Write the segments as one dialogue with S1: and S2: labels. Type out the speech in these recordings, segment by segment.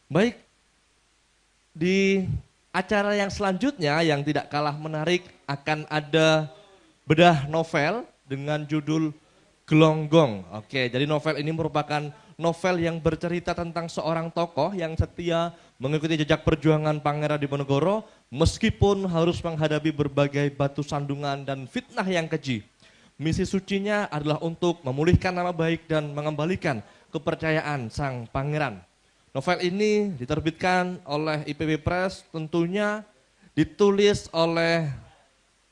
S1: Baik, di acara yang selanjutnya yang tidak kalah menarik akan ada bedah novel dengan judul Gelonggong. Oke, jadi novel ini merupakan novel yang bercerita tentang seorang tokoh yang setia mengikuti jejak perjuangan Pangeran Diponegoro meskipun harus menghadapi berbagai batu sandungan dan fitnah yang keji. Misi sucinya adalah untuk memulihkan nama baik dan mengembalikan kepercayaan sang pangeran. Novel ini diterbitkan oleh IPB Press, tentunya ditulis oleh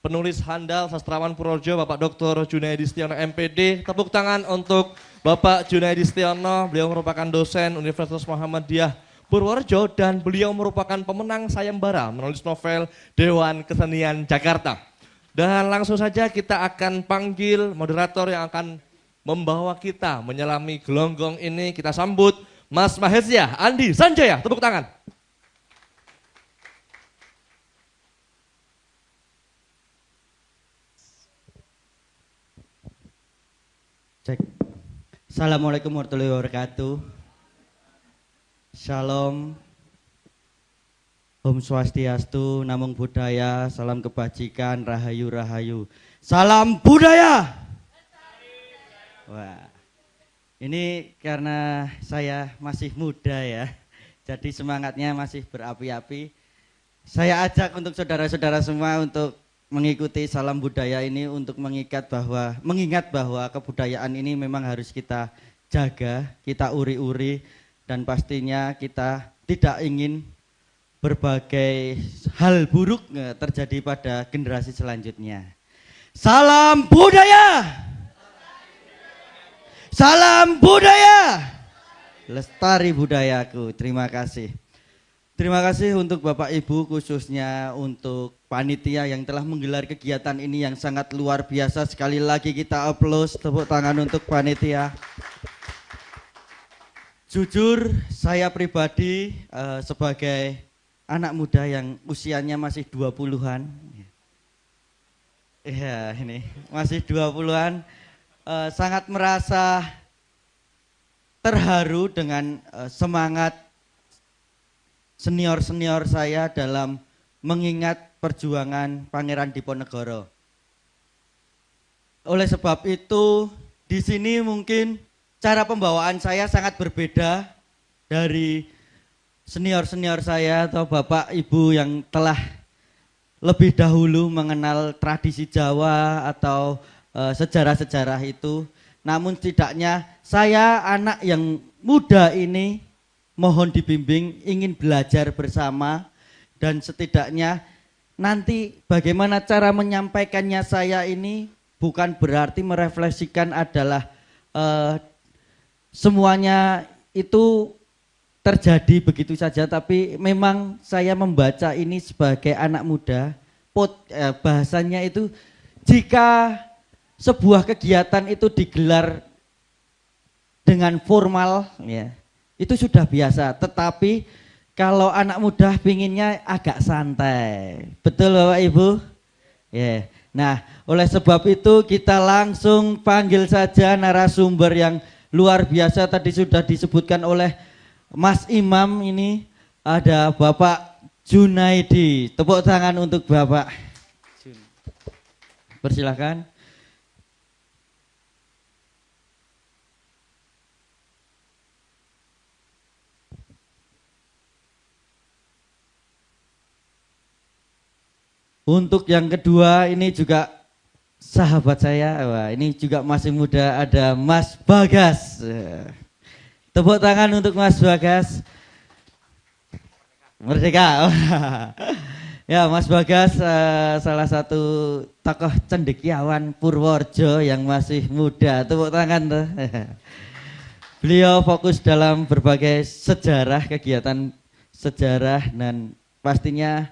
S1: penulis handal sastrawan Purworejo Bapak Dr. Junaidi Setiono MPD. Tepuk tangan untuk Bapak Junaidi Setiono, beliau merupakan dosen Universitas Muhammadiyah Purworejo dan beliau merupakan pemenang sayembara menulis novel Dewan Kesenian Jakarta. Dan langsung saja kita akan panggil moderator yang akan membawa kita menyelami gelonggong ini. Kita sambut Mas Mahesya Andi Sanjaya, tepuk tangan.
S2: Cek. Assalamualaikum warahmatullahi wabarakatuh. Shalom. Om Swastiastu, Namung Buddhaya, salam kebajikan, rahayu rahayu. Salam budaya. Wah. Ini karena saya masih muda ya. Jadi semangatnya masih berapi-api. Saya ajak untuk saudara-saudara semua untuk mengikuti salam budaya ini untuk mengingat bahwa kebudayaan ini memang harus kita jaga, kita uri-uri dan pastinya kita tidak ingin berbagai hal buruk terjadi pada generasi selanjutnya. Salam budaya. Salam budaya. Lestari budayaku. Terima kasih. Terima kasih untuk Bapak Ibu, khususnya untuk panitia yang telah menggelar kegiatan ini yang sangat luar biasa. Sekali lagi kita aplaus, tepuk tangan untuk panitia. Jujur saya pribadi sebagai anak muda yang usianya masih 20-an. Iya, ini masih 20-an, sangat merasa terharu dengan semangat senior-senior saya dalam mengingat perjuangan Pangeran Diponegoro. Oleh sebab itu, di sini mungkin cara pembawaan saya sangat berbeda dari senior-senior saya atau Bapak Ibu yang telah lebih dahulu mengenal tradisi Jawa atau sejarah-sejarah itu. Namun setidaknya saya anak yang muda ini mohon dibimbing, ingin belajar bersama dan setidaknya nanti bagaimana cara menyampaikannya saya ini bukan berarti merefleksikan adalah semuanya itu terjadi begitu saja, tapi memang saya membaca ini sebagai anak muda, bahasanya itu jika sebuah kegiatan itu digelar dengan formal ya, itu sudah biasa, tetapi kalau anak muda pinginnya agak santai. Betul Bapak Ibu? Ya. Nah, oleh sebab itu kita langsung panggil saja narasumber yang luar biasa tadi sudah disebutkan oleh Mas Imam. Ini ada Bapak Junaidi. Tepuk tangan untuk Bapak. Persilahkan. Untuk yang kedua ini juga sahabat saya, wah, ini juga masih muda, ada Mas Bagas. Tepuk tangan untuk Mas Bagas. Merdeka. Ya, Mas Bagas salah satu tokoh cendekiawan Purworejo yang masih muda. Tepuk tangan tuh. Beliau fokus dalam berbagai sejarah, kegiatan sejarah dan pastinya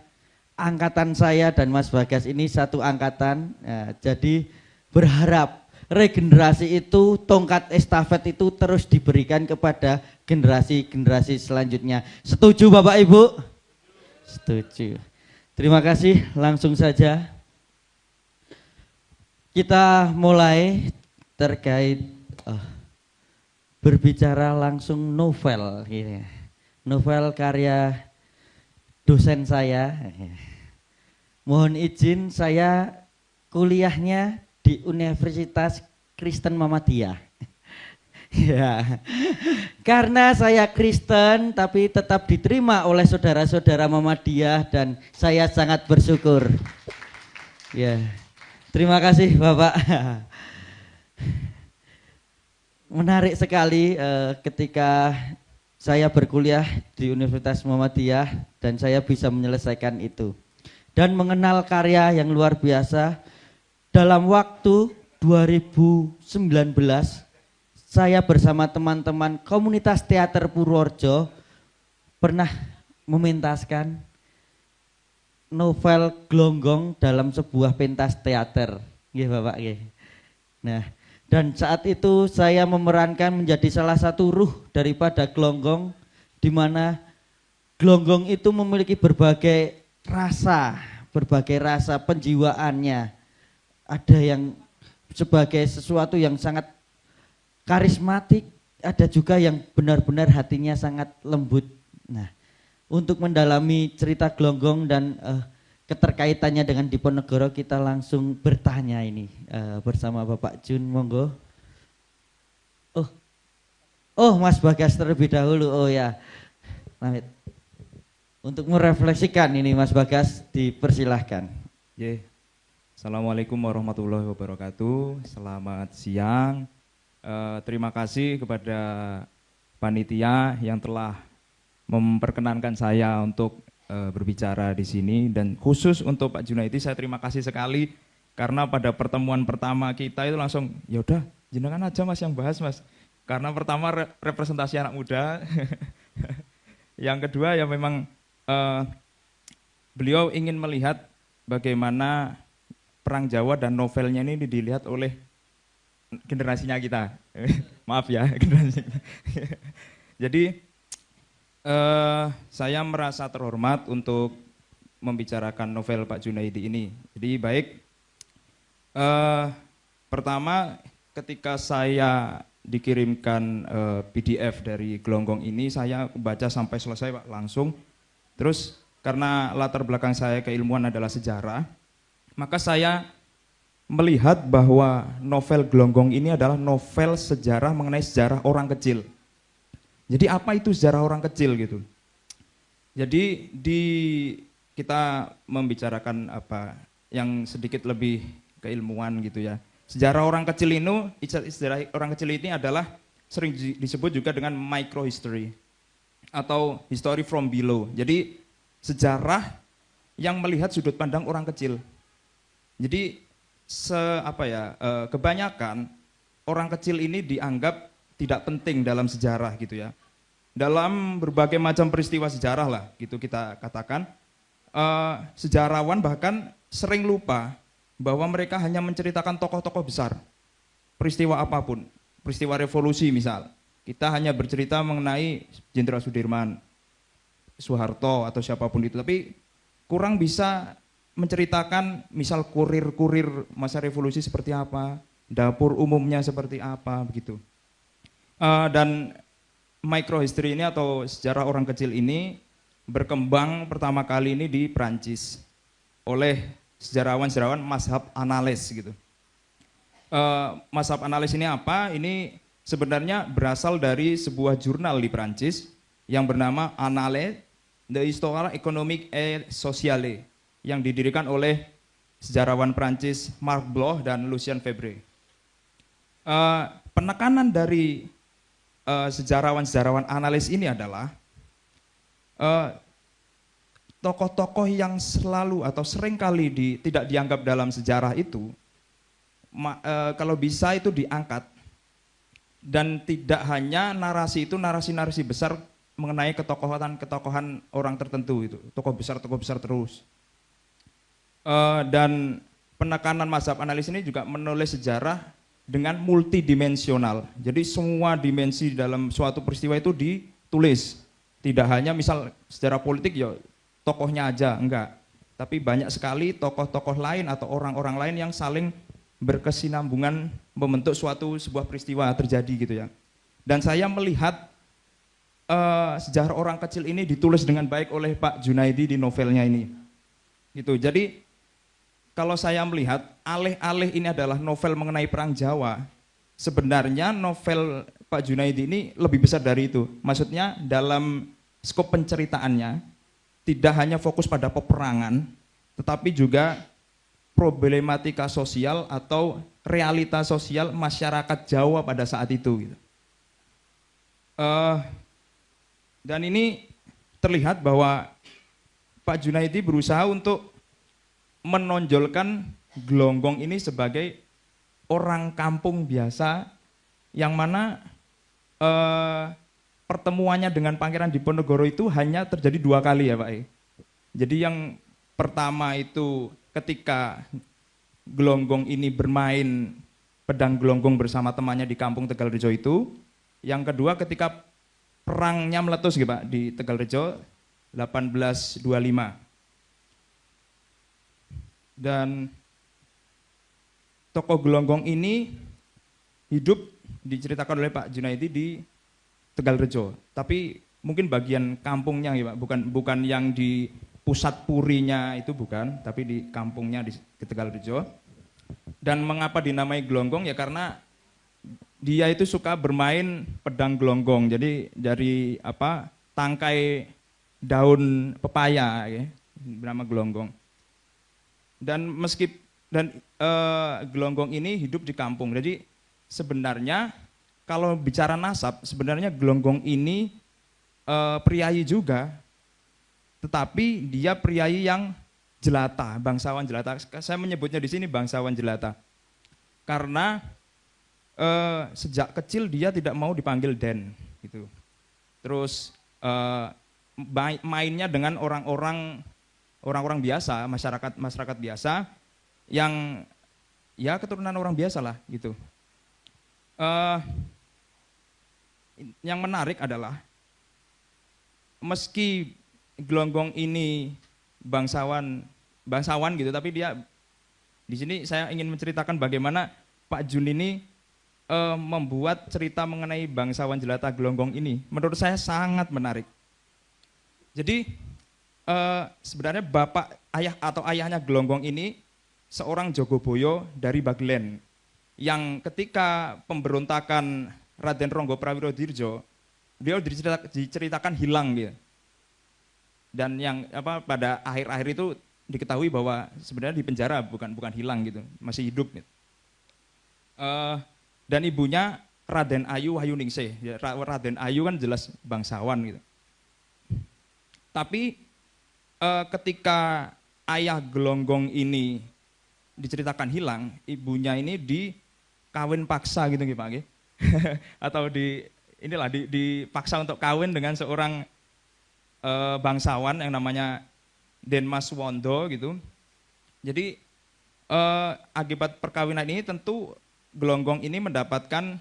S2: angkatan saya dan Mas Bagas ini satu angkatan, ya, jadi berharap regenerasi itu, tongkat estafet itu terus diberikan kepada generasi-generasi selanjutnya. Setuju Bapak Ibu? Setuju. Terima kasih, langsung saja kita mulai terkait berbicara langsung novel ini. novel karya dosen saya. Mohon izin saya kuliahnya di Universitas Kristen Muhammadiyah. Ya, karena saya Kristen tapi tetap diterima oleh saudara-saudara Muhammadiyah dan saya sangat bersyukur. Ya, terima kasih Bapak. Menarik sekali ketika saya berkuliah di Universitas Muhammadiyah dan saya bisa menyelesaikan itu. Dan mengenal karya yang luar biasa dalam waktu 2019 saya bersama teman-teman komunitas teater Purworejo pernah mementaskan novel Glonggong dalam sebuah pentas teater. Nggih Bapak nggih. Nah, dan saat itu saya memerankan menjadi salah satu ruh daripada Glonggong, di mana Glonggong itu memiliki berbagai rasa penjiwaannya. Ada yang sebagai sesuatu yang sangat karismatik, ada juga yang benar-benar hatinya sangat lembut. Nah, untuk mendalami cerita Glonggong dan keterkaitannya dengan Diponegoro, kita langsung bertanya ini bersama Bapak Jun, monggo. Oh, Mas Bagas terlebih dahulu. Oh ya, Pamit. Untuk merefleksikan ini Mas Bagas, dipersilahkan.
S3: Assalamualaikum warahmatullahi wabarakatuh. Selamat siang. Terima kasih kepada panitia yang telah memperkenankan saya untuk berbicara di sini, dan khusus untuk Pak Junaidi saya terima kasih sekali karena pada pertemuan pertama kita itu langsung ya udah jenengan aja Mas yang bahas Mas, karena pertama representasi anak muda. Yang kedua ya memang beliau ingin melihat bagaimana Perang Jawa dan novelnya ini dilihat oleh generasinya kita. Maaf ya, generasinya. Jadi saya merasa terhormat untuk membicarakan novel Pak Junaidi ini. Jadi baik, pertama ketika saya dikirimkan PDF dari Glonggong ini, saya baca sampai selesai Pak, langsung. Terus karena latar belakang saya keilmuan adalah sejarah, maka saya melihat bahwa novel Glonggong ini adalah novel sejarah mengenai sejarah orang kecil. Jadi apa itu sejarah orang kecil gitu? Jadi kita membicarakan apa yang sedikit lebih keilmuan gitu ya. Sejarah orang kecil ini adalah sering disebut juga dengan microhistory atau history from below. Jadi sejarah yang melihat sudut pandang orang kecil. Jadi kebanyakan orang kecil ini dianggap tidak penting dalam sejarah gitu ya. Dalam berbagai macam peristiwa sejarah lah gitu kita katakan, sejarawan bahkan sering lupa bahwa mereka hanya menceritakan tokoh-tokoh besar, peristiwa apapun, peristiwa revolusi misal, kita hanya bercerita mengenai Jenderal Sudirman, Soeharto atau siapapun itu, tapi kurang bisa menceritakan misal kurir-kurir masa revolusi seperti apa, dapur umumnya seperti apa begitu. Dan microhistory ini atau sejarah orang kecil ini berkembang pertama kali ini di Prancis oleh sejarawan-sejarawan mazhab analis gitu. Mazhab analis ini apa? Ini sebenarnya berasal dari sebuah jurnal di Prancis yang bernama Annales de l'Histoire économique et sociale, yang didirikan oleh sejarawan Prancis Marc Bloch dan Lucien Febvre. Penekanan dari sejarawan-sejarawan analis ini adalah tokoh-tokoh yang selalu atau seringkali tidak dianggap dalam sejarah itu, kalau bisa itu diangkat, dan tidak hanya narasi itu narasi-narasi besar mengenai ketokohan orang tertentu itu, tokoh besar terus. Dan penekanan mazhab analis ini juga menulis sejarah dengan multidimensional. Jadi semua dimensi dalam suatu peristiwa itu ditulis. Tidak hanya misal sejarah politik ya tokohnya aja, enggak. Tapi banyak sekali tokoh-tokoh lain atau orang-orang lain yang saling berkesinambungan membentuk sebuah peristiwa terjadi gitu ya. Dan saya melihat sejarah orang kecil ini ditulis dengan baik oleh Pak Junaidi di novelnya ini. Gitu. Jadi kalau saya melihat alih-alih ini adalah novel mengenai Perang Jawa, sebenarnya novel Pak Junaidi ini lebih besar dari itu. Maksudnya dalam skop penceritaannya tidak hanya fokus pada peperangan, tetapi juga problematika sosial atau realita sosial masyarakat Jawa pada saat itu. Gitu. Dan ini terlihat bahwa Pak Junaidi berusaha untuk menonjolkan Glonggong ini sebagai orang kampung biasa yang mana pertemuannya dengan Pangeran Diponegoro itu hanya terjadi 2 kali ya Pak. Jadi yang pertama itu ketika Glonggong ini bermain pedang Glonggong bersama temannya di kampung Tegalrejo itu. Yang kedua ketika perangnya meletus gitu Pak di Tegalrejo 1825. Dan tokoh Glonggong ini hidup diceritakan oleh Pak Junaidi di Tegalrejo. Tapi mungkin bagian kampungnya ya Pak, bukan yang di pusat purinya itu bukan, tapi di kampungnya di Tegalrejo. Dan mengapa dinamai Glonggong ya karena dia itu suka bermain pedang Glonggong. Jadi dari tangkai daun pepaya ya, bernama Glonggong. Dan Glonggong ini hidup di kampung. Jadi sebenarnya kalau bicara nasab, sebenarnya Glonggong ini priayi juga, tetapi dia priayi yang jelata, bangsawan jelata. Saya menyebutnya di sini bangsawan jelata, karena sejak kecil dia tidak mau dipanggil Den, gitu. Terus mainnya dengan orang-orang biasa, masyarakat biasa yang ya keturunan orang biasa lah gitu. Yang menarik adalah meski Glonggong ini bangsawan gitu, tapi dia di sini saya ingin menceritakan bagaimana Pak Jun ini membuat cerita mengenai bangsawan jelata Glonggong ini. Menurut saya sangat menarik. Jadi sebenarnya ayahnya Glonggong ini seorang Jogoboyo dari Bagelen yang ketika pemberontakan Raden Ronggo Prawirodirjo beliau diceritakan hilang gitu. Dan yang pada akhir-akhir itu diketahui bahwa sebenarnya di penjara bukan hilang gitu, masih hidup gitu. Dan ibunya Raden Ayu Hayuningsih. Ya, Raden Ayu kan jelas bangsawan gitu. Tapi ketika ayah Glonggong ini diceritakan hilang, ibunya ini dikawin paksa gitu Pak. Atau dipaksa untuk kawin dengan seorang bangsawan yang namanya Den Mas Wondo gitu. Jadi akibat perkawinan ini tentu Glonggong ini mendapatkan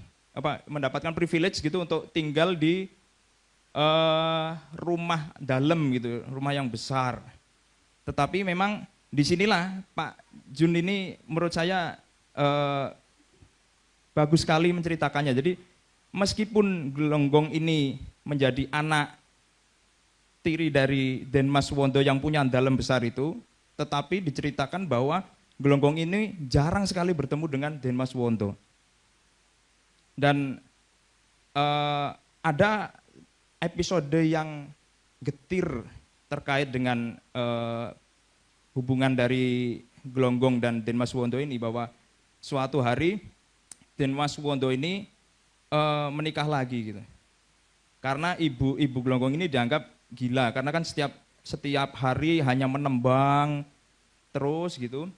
S3: privilege gitu untuk tinggal di rumah dalam gitu, rumah yang besar. Tetapi memang disinilah Pak Jun ini menurut saya bagus sekali menceritakannya. Jadi meskipun Glonggong ini menjadi anak tiri dari Den Mas Wondo yang punya dalam besar itu, tetapi diceritakan bahwa Glonggong ini jarang sekali bertemu dengan Den Mas Wondo. Dan ada episode yang getir terkait dengan hubungan dari Glonggong dan Den Mas Wondo ini, bahwa suatu hari Den Mas Wondo ini menikah lagi gitu. Karena ibu Glonggong ini dianggap gila karena kan setiap hari hanya menembang terus gitu.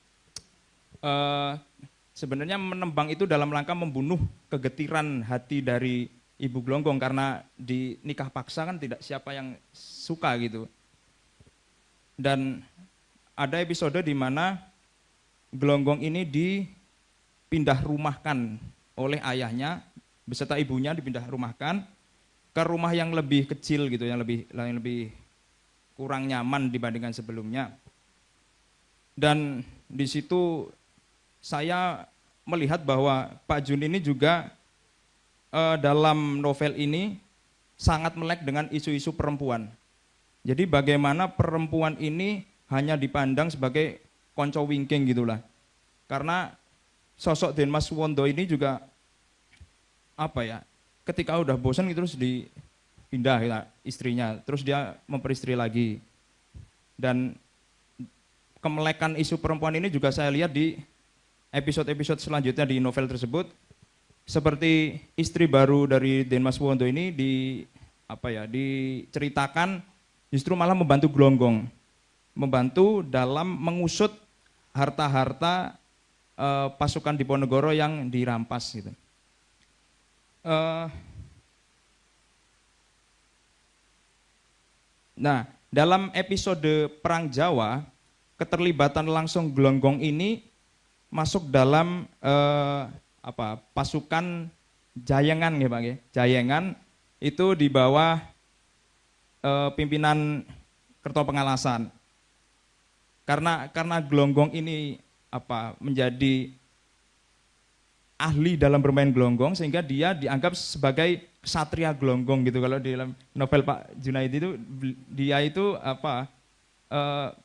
S3: Sebenarnya menembang itu dalam rangka membunuh kegetiran hati dari ibu Glonggong karena di nikah paksa kan tidak siapa yang suka gitu. Dan ada episode di mana Glonggong ini dipindah rumahkan oleh ayahnya beserta ibunya, dipindah rumahkan ke rumah yang lebih kecil gitu, yang lebih kurang nyaman dibandingkan sebelumnya. Dan di situ saya melihat bahwa Pak Jun ini juga dalam novel ini sangat melek dengan isu-isu perempuan. Jadi bagaimana perempuan ini hanya dipandang sebagai konco wingking gitulah. Karena sosok Denmas Suwondo ini juga apa ya, ketika udah bosan gitu terus dipindah ya, istrinya, terus dia memperistri lagi. Dan kemelekan isu perempuan ini juga saya lihat di episode-episode selanjutnya di novel tersebut. Seperti istri baru dari Denmas Suwondo ini diceritakan justru malah membantu Glonggong, membantu dalam mengusut harta-harta pasukan Diponegoro yang dirampas gitu. Nah, dalam episode Perang Jawa, keterlibatan langsung Glonggong ini masuk dalam pasukan Jayengan ya Pak ya. Jayengan itu di bawah pimpinan Kertopengalasan. Karena Glonggong ini menjadi ahli dalam bermain glonggong sehingga dia dianggap sebagai ksatria glonggong gitu. Kalau di dalam novel Pak Junaidi itu dia itu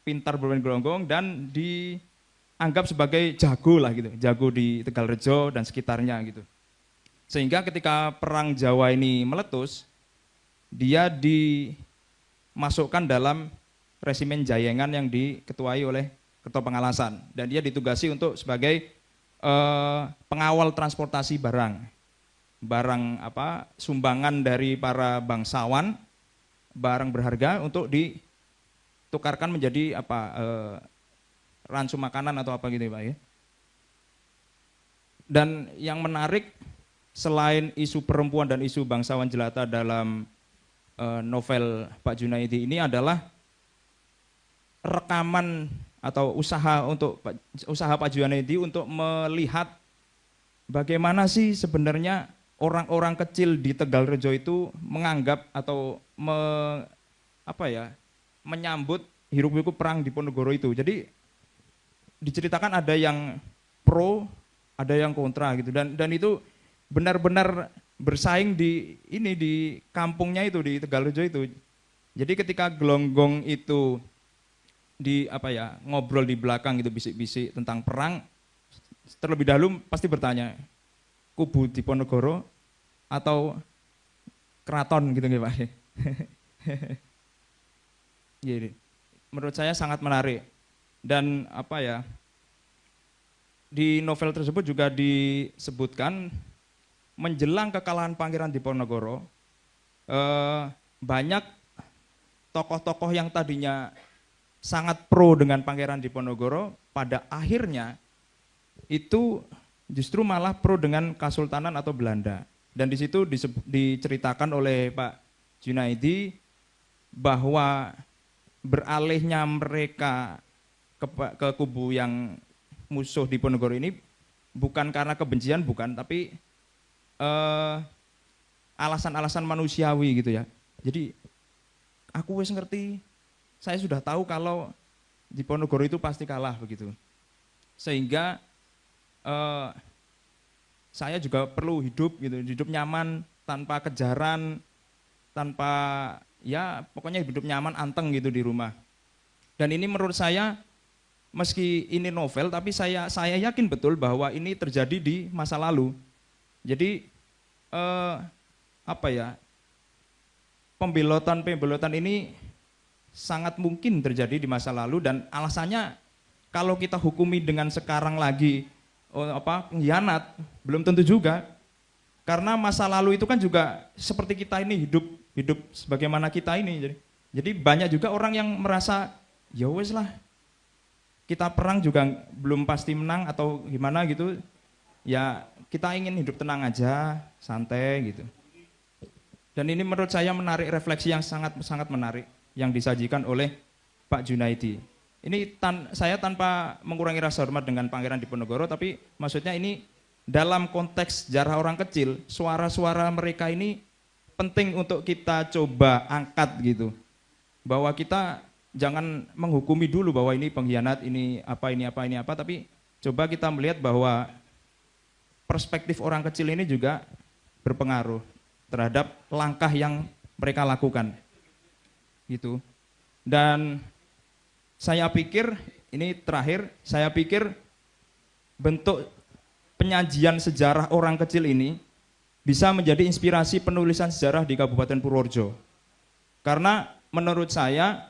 S3: pintar bermain glonggong dan dianggap sebagai jago lah gitu, jago di Tegalrejo dan sekitarnya gitu. Sehingga ketika Perang Jawa ini meletus, dia dimasukkan dalam resimen Jayengan yang diketuai oleh Kertopengalasan dan dia ditugasi untuk sebagai pengawal transportasi barang sumbangan dari para bangsawan, barang berharga untuk ditukarkan menjadi ransu makanan atau apa gitu ya Pak ya. Dan yang menarik selain isu perempuan dan isu bangsawan jelata dalam novel Pak Junaidi ini adalah rekaman atau usaha Pak Junaidi untuk melihat bagaimana sih sebenarnya orang-orang kecil di Tegalrejo itu menganggap atau menyambut hiruk-pikuk perang Diponegoro itu. Jadi diceritakan ada yang pro, ada yang kontra gitu dan itu benar-benar bersaing di kampungnya itu di Tegalrejo itu. Jadi ketika Glonggong itu ngobrol di belakang gitu bisik-bisik tentang perang, terlebih dahulu pasti bertanya kubu Diponegoro atau keraton gitu nggih Pak. Jadi menurut saya sangat menarik dan di novel tersebut juga disebutkan menjelang kekalahan Pangeran Diponegoro banyak tokoh-tokoh yang tadinya sangat pro dengan Pangeran Diponegoro pada akhirnya itu justru malah pro dengan Kesultanan atau Belanda. Dan di situ diceritakan oleh Pak Junaidi bahwa beralihnya mereka ke kubu yang musuh Diponegoro ini bukan karena kebencian, bukan, tapi alasan-alasan manusiawi gitu ya. Jadi aku wis ngerti, saya sudah tahu kalau Diponegoro itu pasti kalah begitu. Sehingga saya juga perlu hidup nyaman tanpa kejaran, tanpa pokoknya hidup nyaman anteng gitu di rumah. Dan ini menurut saya meski ini novel tapi saya yakin betul bahwa ini terjadi di masa lalu. Jadi pembelotan ini sangat mungkin terjadi di masa lalu dan alasannya kalau kita hukumi dengan sekarang lagi pengkhianat belum tentu juga, karena masa lalu itu kan juga seperti kita ini hidup sebagaimana kita ini. Jadi banyak juga orang yang merasa ya wes lah kita perang juga belum pasti menang atau gimana gitu ya, kita ingin hidup tenang aja, santai gitu. Dan ini menurut saya menarik, refleksi yang sangat menarik yang disajikan oleh Pak Junaidi. Ini saya tanpa mengurangi rasa hormat dengan Pangeran Diponegoro, tapi maksudnya ini dalam konteks sejarah orang kecil, suara-suara mereka ini penting untuk kita coba angkat gitu. Bahwa kita jangan menghukumi dulu bahwa ini pengkhianat, ini apa, tapi coba kita melihat bahwa perspektif orang kecil ini juga berpengaruh terhadap langkah yang mereka lakukan. Gitu. Dan saya pikir, ini terakhir, saya pikir bentuk penyajian sejarah orang kecil ini bisa menjadi inspirasi penulisan sejarah di Kabupaten Purworejo. Karena menurut saya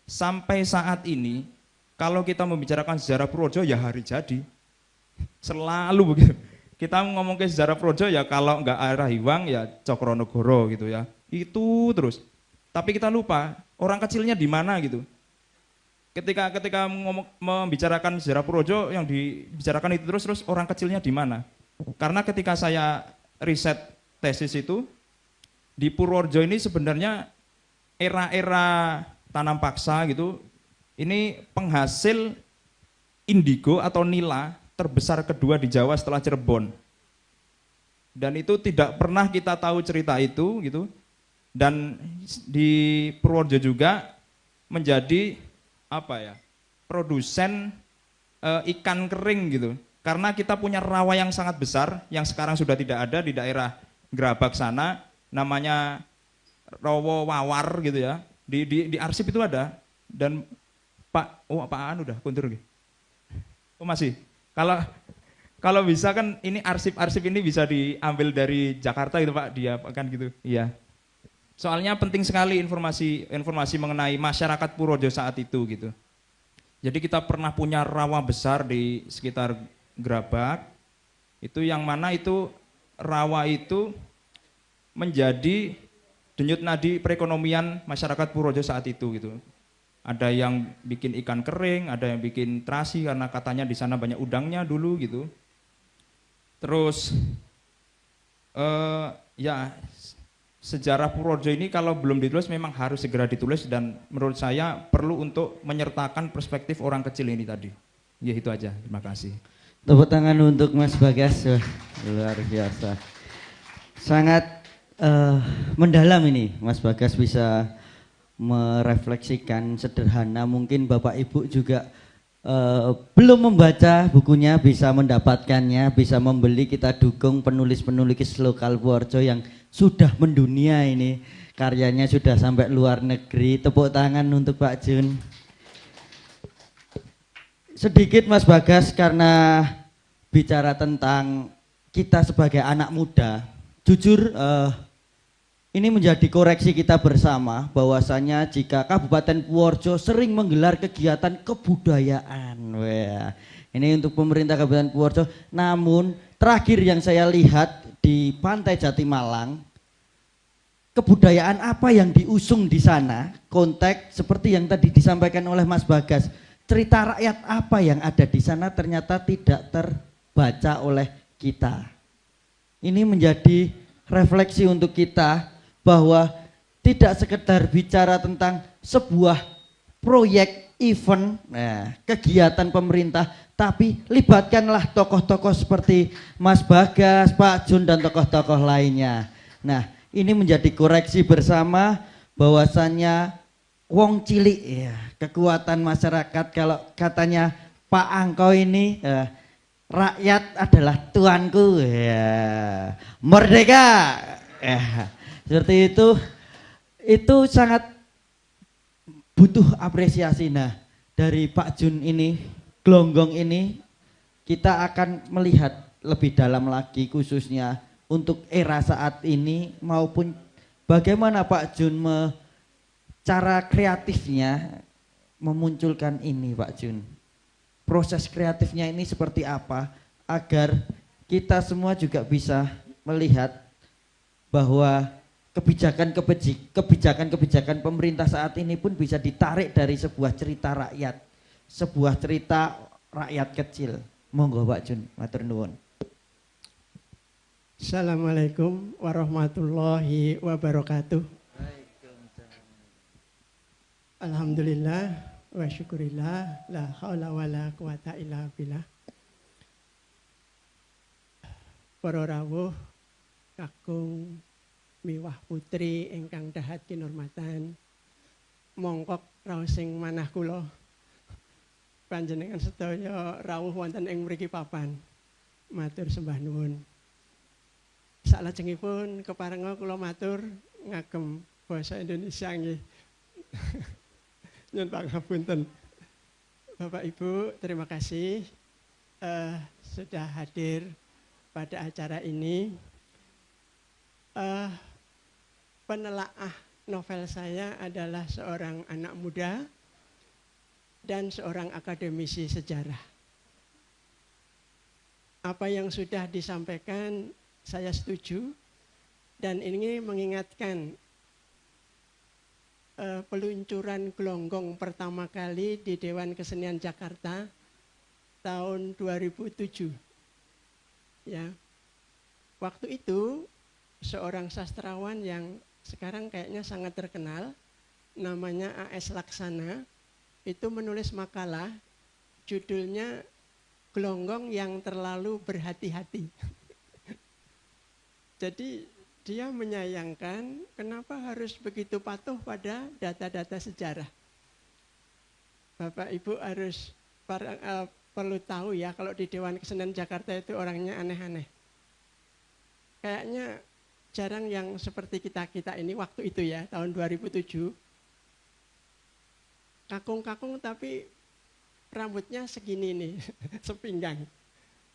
S3: sampai saat ini kalau kita membicarakan sejarah Purworejo ya hari jadi. Selalu begitu. Kita ngomong ke sejarah Purworejo ya kalau nggak Arah Hiwang ya Cokronegoro gitu ya. Itu terus. Tapi kita lupa orang kecilnya di mana gitu. Ketika membicarakan sejarah Purworejo yang dibicarakan itu terus orang kecilnya di mana? Karena ketika saya riset tesis itu di Purworejo ini sebenarnya era-era tanam paksa gitu. Ini penghasil indigo atau nila terbesar kedua di Jawa setelah Cirebon. Dan itu tidak pernah kita tahu cerita itu gitu. Dan di Purworejo juga menjadi produsen ikan kering gitu. Karena kita punya rawa yang sangat besar yang sekarang sudah tidak ada di daerah Gerabak sana, namanya Rawa Wawar gitu ya. Di arsip itu ada. Dan Pak Anu udah kuntur gitu. Oh masih. Kalau bisa kan ini arsip-arsip ini bisa diambil dari Jakarta gitu Pak, dia kan gitu. Iya. Soalnya penting sekali informasi mengenai masyarakat Purworejo saat itu gitu. Jadi kita pernah punya rawa besar di sekitar Gerabak. Itu yang mana itu rawa itu menjadi denyut nadi perekonomian masyarakat Purworejo saat itu gitu. Ada yang bikin ikan kering, ada yang bikin terasi karena katanya di sana banyak udangnya dulu gitu. Terus ya sejarah Purworejo ini kalau belum ditulis memang harus segera ditulis dan menurut saya perlu untuk menyertakan perspektif orang kecil ini tadi. Ya itu aja, terima kasih.
S2: Tepuk tangan untuk Mas Bagas, wah, luar biasa. Sangat mendalam ini Mas Bagas bisa merefleksikan sederhana. Mungkin Bapak Ibu juga belum membaca bukunya, bisa mendapatkannya, bisa membeli. Kita dukung penulis-penulis lokal Purworejo yang sudah mendunia ini, karyanya sudah sampai luar negeri. Tepuk tangan untuk Pak Jun. Sedikit Mas Bagas, karena bicara tentang kita sebagai anak muda, jujur ini menjadi koreksi kita bersama bahwasanya jika Kabupaten Purworejo sering menggelar kegiatan kebudayaan. Wah, ini untuk pemerintah Kabupaten Purworejo. Namun terakhir yang saya lihat di Pantai Jatimalang, kebudayaan apa yang diusung di sana, konteks seperti yang tadi disampaikan oleh Mas Bagas, cerita rakyat apa yang ada di sana ternyata tidak terbaca oleh kita. Ini menjadi refleksi untuk kita bahwa tidak sekedar bicara tentang sebuah proyek event, kegiatan pemerintah, tapi libatkanlah tokoh-tokoh seperti Mas Bagas, Pak Jun dan tokoh-tokoh lainnya. Nah, ini menjadi koreksi bersama bahwasannya wong cilik ya, kekuatan masyarakat. Kalau katanya Pak Angko ini rakyat adalah tuanku ya, merdeka ya. Seperti itu sangat butuh apresiasi. Nah, dari Pak Jun ini, Glonggong ini, kita akan melihat lebih dalam lagi khususnya untuk era saat ini maupun bagaimana Pak Jun cara kreatifnya memunculkan ini Pak Jun. Proses kreatifnya ini seperti apa agar kita semua juga bisa melihat bahwa kebijakan-kebijakan pemerintah saat ini pun bisa ditarik dari sebuah cerita rakyat, sebuah cerita rakyat kecil. Monggo Pak Jun, matur nuwun.
S4: Assalamualaikum warahmatullahi wabarakatuh. Alhamdulillah wa syukurillah, la haula wa la quwata illa billah. Para rawuh kakung miwah putri ingkang dahat kinurmatan, mongkok rawuh sing manah kula panjenengan sedaya rawuh wonten ing mriki papan, matur sembah nuwun. Salajengipun keparenga kula matur ngagem basa Indonesia nggih. Nyun pangapunten. Bapak Ibu, terima kasih sudah hadir pada acara ini. Penelaah novel saya adalah seorang anak muda dan seorang akademisi sejarah. Apa yang sudah disampaikan saya setuju dan ini mengingatkan peluncuran gelonggong pertama kali di Dewan Kesenian Jakarta tahun 2007. Ya. Waktu itu seorang sastrawan yang sekarang kayaknya sangat terkenal namanya A.S. Laksana itu menulis makalah judulnya Gelonggong yang Terlalu Berhati-hati. Jadi dia menyayangkan kenapa harus begitu patuh pada data-data sejarah. Bapak Ibu harus perlu tahu ya kalau di Dewan Kesenian Jakarta itu orangnya aneh-aneh. Kayaknya jarang yang seperti kita-kita ini waktu itu ya, tahun 2007. Kakung-kakung tapi rambutnya segini nih, sepinggang.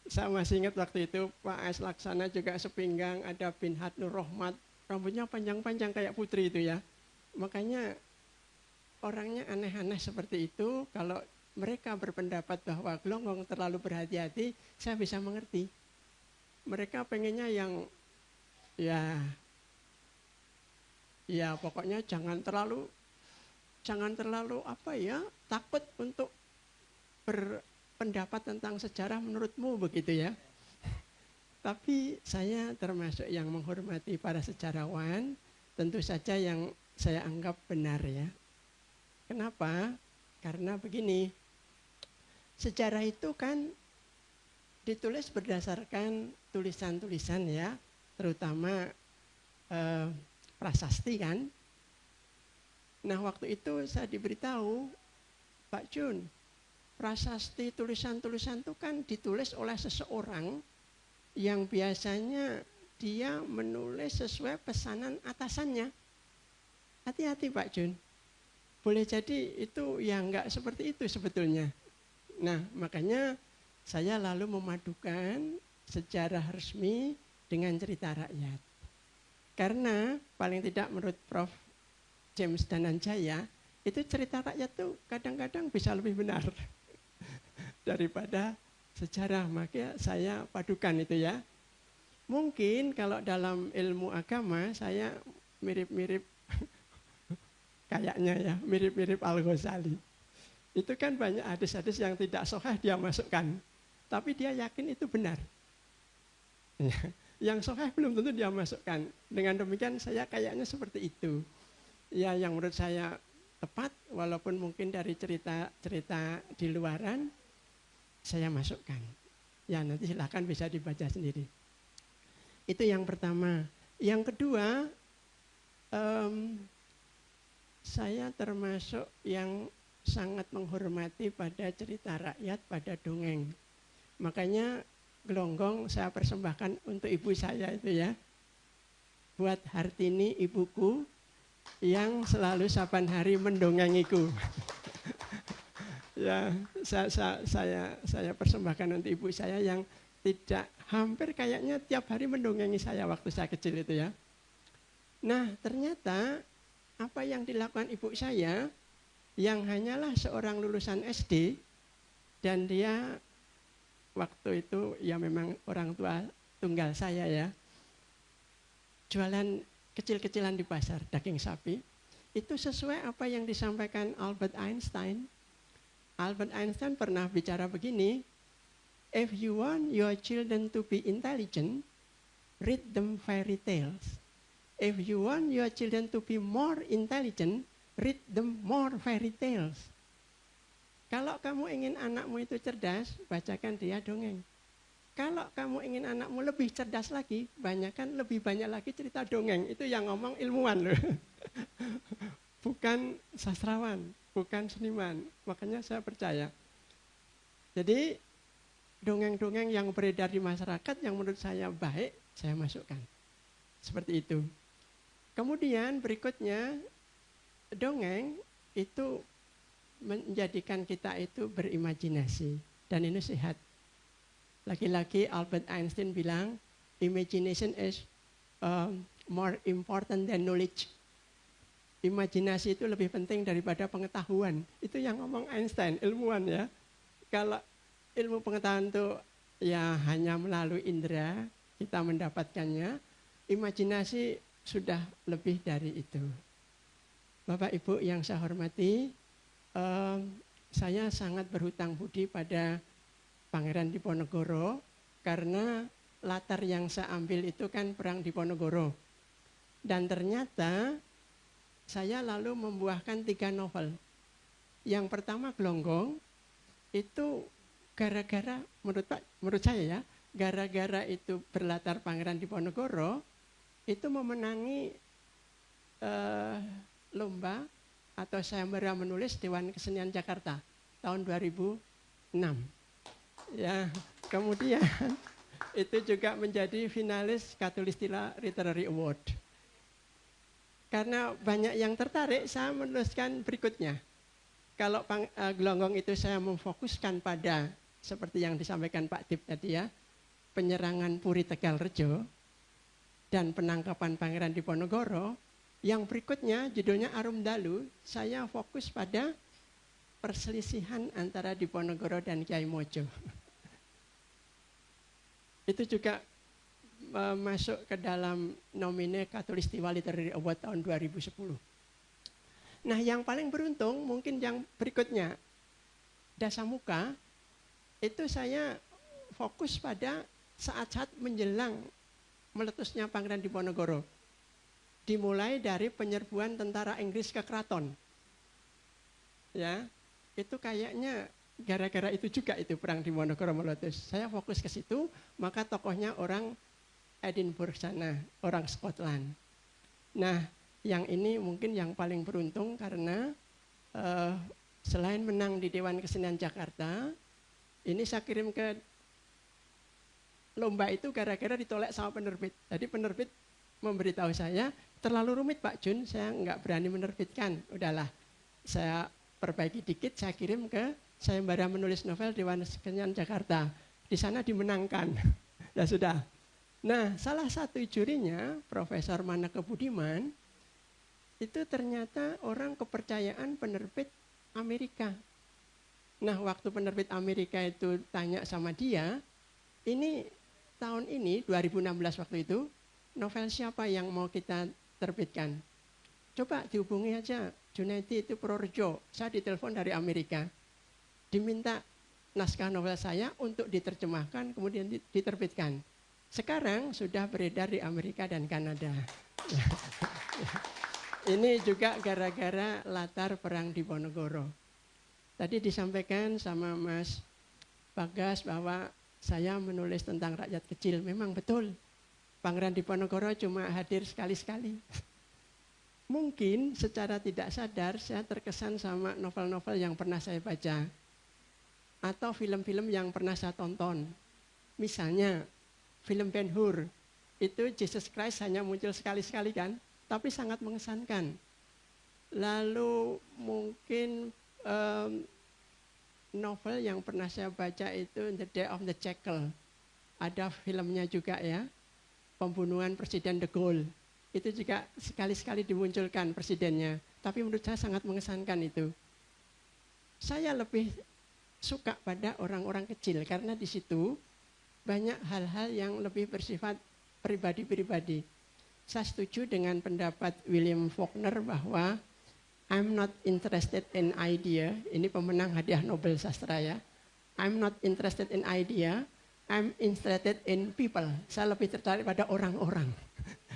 S4: Saya masih ingat waktu itu Pak A.S. Laksana juga sepinggang, ada Pinhat Nur Rohmat, rambutnya panjang-panjang kayak putri itu ya. Makanya orangnya aneh-aneh seperti itu, kalau mereka berpendapat bahwa gelonggong terlalu berhati-hati, saya bisa mengerti. Mereka pengennya yang ya pokoknya jangan terlalu takut untuk berpendapat tentang sejarah menurutmu begitu ya. Tapi saya termasuk yang menghormati para sejarawan, tentu saja yang saya anggap benar ya. Kenapa? Karena begini, sejarah itu kan ditulis berdasarkan tulisan-tulisan ya, terutama prasasti kan. Nah waktu itu saya diberitahu, Pak Jun, prasasti tulisan-tulisan itu kan ditulis oleh seseorang yang biasanya dia menulis sesuai pesanan atasannya. Hati-hati Pak Jun, boleh jadi itu ya enggak seperti itu sebetulnya. Nah makanya saya lalu memadukan sejarah resmi dengan cerita rakyat. Karena paling tidak menurut Prof. James Dananjaya, itu cerita rakyat tuh kadang-kadang bisa lebih benar daripada sejarah. Makanya saya padukan itu ya. Mungkin kalau dalam ilmu agama saya mirip-mirip kayaknya ya, mirip-mirip Al-Ghazali. Itu kan banyak hadis-hadis yang tidak sahih dia masukkan, tapi dia yakin itu benar. Yang sahih belum tentu dia masukkan. Dengan demikian saya kayaknya seperti itu. Ya yang menurut saya tepat, walaupun mungkin dari cerita-cerita di luaran, saya masukkan. Ya nanti silahkan bisa dibaca sendiri. Itu yang pertama. Yang kedua, saya termasuk yang sangat menghormati pada cerita rakyat, pada dongeng. Makanya gelonggong saya persembahkan untuk ibu saya itu ya. Buat Hartini ibuku yang selalu saban hari mendongengiku. Ya, saya persembahkan untuk ibu saya yang tidak hampir kayaknya tiap hari mendongengi saya waktu saya kecil itu ya. Nah, ternyata apa yang dilakukan ibu saya yang hanyalah seorang lulusan SD dan dia waktu itu ya memang orang tua tunggal saya ya. Jualan kecil-kecilan di pasar, daging sapi, itu sesuai apa yang disampaikan Albert Einstein. Albert Einstein pernah bicara begini, if you want your children to be intelligent, read them fairy tales. If you want your children to be more intelligent, read them more fairy tales. Kalau kamu ingin anakmu itu cerdas, bacakan dia dongeng. Kalau kamu ingin anakmu lebih cerdas lagi, lebih banyak lagi cerita dongeng. Itu yang ngomong ilmuwan loh. Bukan sastrawan, bukan seniman. Makanya saya percaya. Jadi dongeng-dongeng yang beredar di masyarakat yang menurut saya baik, saya masukkan. Seperti itu. Kemudian berikutnya, dongeng itu menjadikan kita itu berimajinasi. Dan ini sehat. Lagi-lagi Albert Einstein bilang, imagination is more important than knowledge. Imajinasi itu lebih penting daripada pengetahuan. Itu yang ngomong Einstein, ilmuwan ya. Kalau ilmu pengetahuan itu ya hanya melalui indera kita mendapatkannya, imajinasi sudah lebih dari itu. Bapak Ibu yang saya hormati, saya sangat berhutang budi pada Pangeran Diponegoro karena latar yang saya ambil itu kan perang Diponegoro. Dan ternyata saya lalu membuahkan 3 novel. Yang pertama Glonggong, itu gara-gara menurut saya ya, gara-gara itu berlatar Pangeran Diponegoro, itu memenangi lomba atau sayembara menulis Dewan Kesenian Jakarta tahun 2006. Ya, kemudian itu juga menjadi finalis Katulistila Literary Award. Karena banyak yang tertarik, saya menuliskan berikutnya. Kalau Glonggong itu saya memfokuskan pada seperti yang disampaikan Pak Tip tadi ya, penyerangan Puri Tegalrejo dan penangkapan Pangeran Diponegoro. Yang berikutnya judulnya Arum Dalu, saya fokus pada perselisihan antara Diponegoro dan Kiai Mojo. Itu juga masuk ke dalam nomine Katulistiwa Literary Award tahun 2010. Nah, yang paling beruntung mungkin yang berikutnya, Dasamuka, itu saya fokus pada saat-saat menjelang meletusnya Pangeran Diponegoro. Dimulai dari penyerbuan tentara Inggris ke keraton. Ya, itu kayaknya gara-gara itu juga itu perang Diponegoro meletus. Saya fokus ke situ, maka tokohnya orang Edinburgh sana, orang Scotland. Nah, yang ini mungkin yang paling beruntung karena selain menang di Dewan Kesenian Jakarta, ini saya kirim ke lomba itu gara-gara ditolak sama penerbit. Jadi penerbit memberitahu saya, terlalu rumit Pak Jun, saya nggak berani menerbitkan. Udahlah, saya perbaiki dikit, saya kirim ke sayembara menulis novel Dewan Kesenian Jakarta. Di sana dimenangkan. Ya sudah. Nah, salah satu jurinya, Profesor Maneke Budiman, itu ternyata orang kepercayaan penerbit Amerika. Nah, waktu penerbit Amerika itu tanya sama dia, ini tahun ini, 2016 waktu itu, novel siapa yang mau kita terbitkan? Coba dihubungi aja, Junaidi itu Purworejo, saya ditelepon dari Amerika. Diminta naskah novel saya untuk diterjemahkan, kemudian diterbitkan. Sekarang sudah beredar di Amerika dan Kanada. Ini juga gara-gara latar perang Diponegoro. Tadi disampaikan sama Mas Bagas bahwa saya menulis tentang rakyat kecil. Memang betul, Pangeran Diponegoro cuma hadir sekali-sekali. Mungkin secara tidak sadar saya terkesan sama novel-novel yang pernah saya baca. Atau film-film yang pernah saya tonton. Misalnya, film Ben-Hur, itu Jesus Christ hanya muncul sekali-sekali kan, tapi sangat mengesankan. Lalu mungkin novel yang pernah saya baca itu The Day of the Jackal. Ada filmnya juga ya, pembunuhan Presiden de Gaulle. Itu juga sekali-sekali dimunculkan presidennya, tapi menurut saya sangat mengesankan itu. Saya lebih suka pada orang-orang kecil karena di situ banyak hal-hal yang lebih bersifat pribadi-pribadi. Saya setuju dengan pendapat William Faulkner bahwa I'm not interested in idea. Ini pemenang hadiah Nobel sastra ya. I'm not interested in idea. I'm interested in people. Saya lebih tertarik pada orang-orang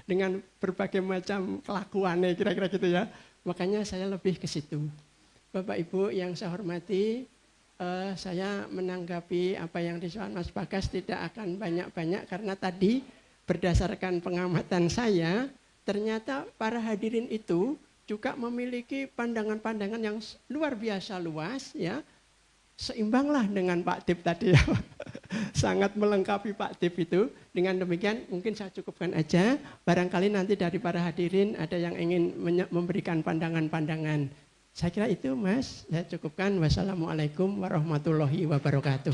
S4: dengan berbagai macam kelakuannya kira-kira gitu ya. Makanya saya lebih ke situ. Bapak Ibu yang saya hormati, saya menanggapi apa yang disampaikan Mas Bagas tidak akan banyak-banyak karena tadi berdasarkan pengamatan saya ternyata para hadirin itu juga memiliki pandangan-pandangan yang luar biasa luas ya, seimbanglah dengan Pak Tip tadi ya. sangat melengkapi Pak Tip itu. Dengan demikian mungkin saya cukupkan aja. Barangkali nanti dari para hadirin ada yang ingin memberikan pandangan-pandangan. Saya kira itu Mas, saya cukupkan. Wassalamualaikum warahmatullahi wabarakatuh.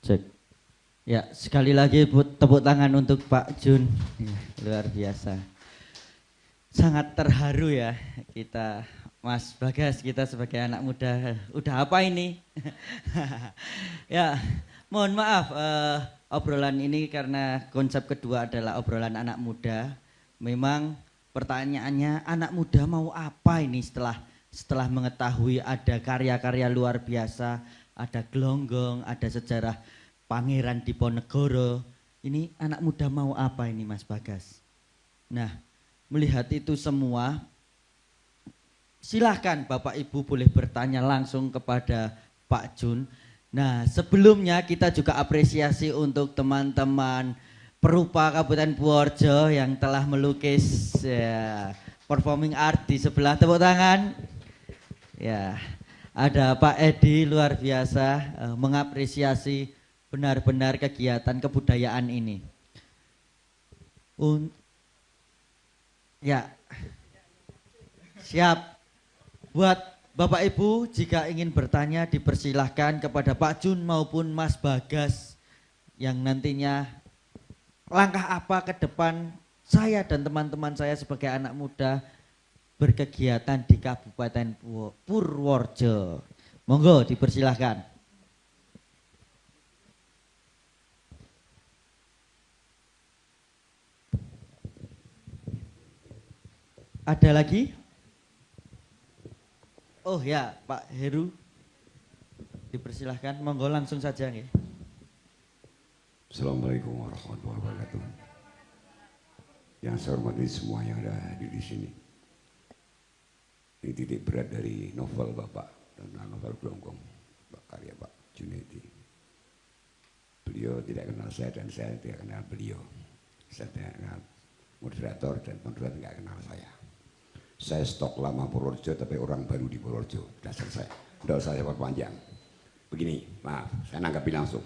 S2: Cek. Ya, sekali lagi tepuk tangan untuk Pak Jun. Ya, luar biasa. Sangat terharu ya kita, Mas Bagas, kita sebagai anak muda. Udah apa ini? Ya, mohon maaf obrolan ini karena konsep kedua adalah obrolan anak muda. Memang pertanyaannya anak muda mau apa ini setelah mengetahui ada karya-karya luar biasa, ada gelonggong, ada sejarah Pangeran Diponegoro. Ini anak muda mau apa ini Mas Bagas? Nah, melihat itu semua, silahkan Bapak Ibu boleh bertanya langsung kepada Pak Jun. Nah, sebelumnya kita juga apresiasi untuk teman-teman Perupa Kabupaten Purworejo yang telah melukis ya, performing art di sebelah, tepuk tangan. Ya, ada Pak Edi luar biasa mengapresiasi benar-benar kegiatan kebudayaan ini. Ya, siap. Buat Bapak Ibu jika ingin bertanya dipersilahkan kepada Pak Jun maupun Mas Bagas yang nantinya langkah apa ke depan saya dan teman-teman saya sebagai anak muda berkegiatan di Kabupaten Purworejo. Monggo dipersilahkan. Ada lagi? Oh ya, Pak Heru. Dipersilahkan, monggo langsung saja ya.
S5: Assalamualaikum warahmatullahi wabarakatuh. Yang saya hormati semua yang ada di sini. Ini titik berat dari novel Bapak tentang novel Gelonggong, karya Pak Junaidi. Beliau tidak kenal saya dan saya tidak kenal beliau. Saya tidak kenal moderator dan moderator tidak kenal saya. Saya stok lama Purworejo tapi orang baru di Purworejo. Sudah selesai. Tidak usah saya perpanjang. Begini, maaf, saya nanggapi langsung.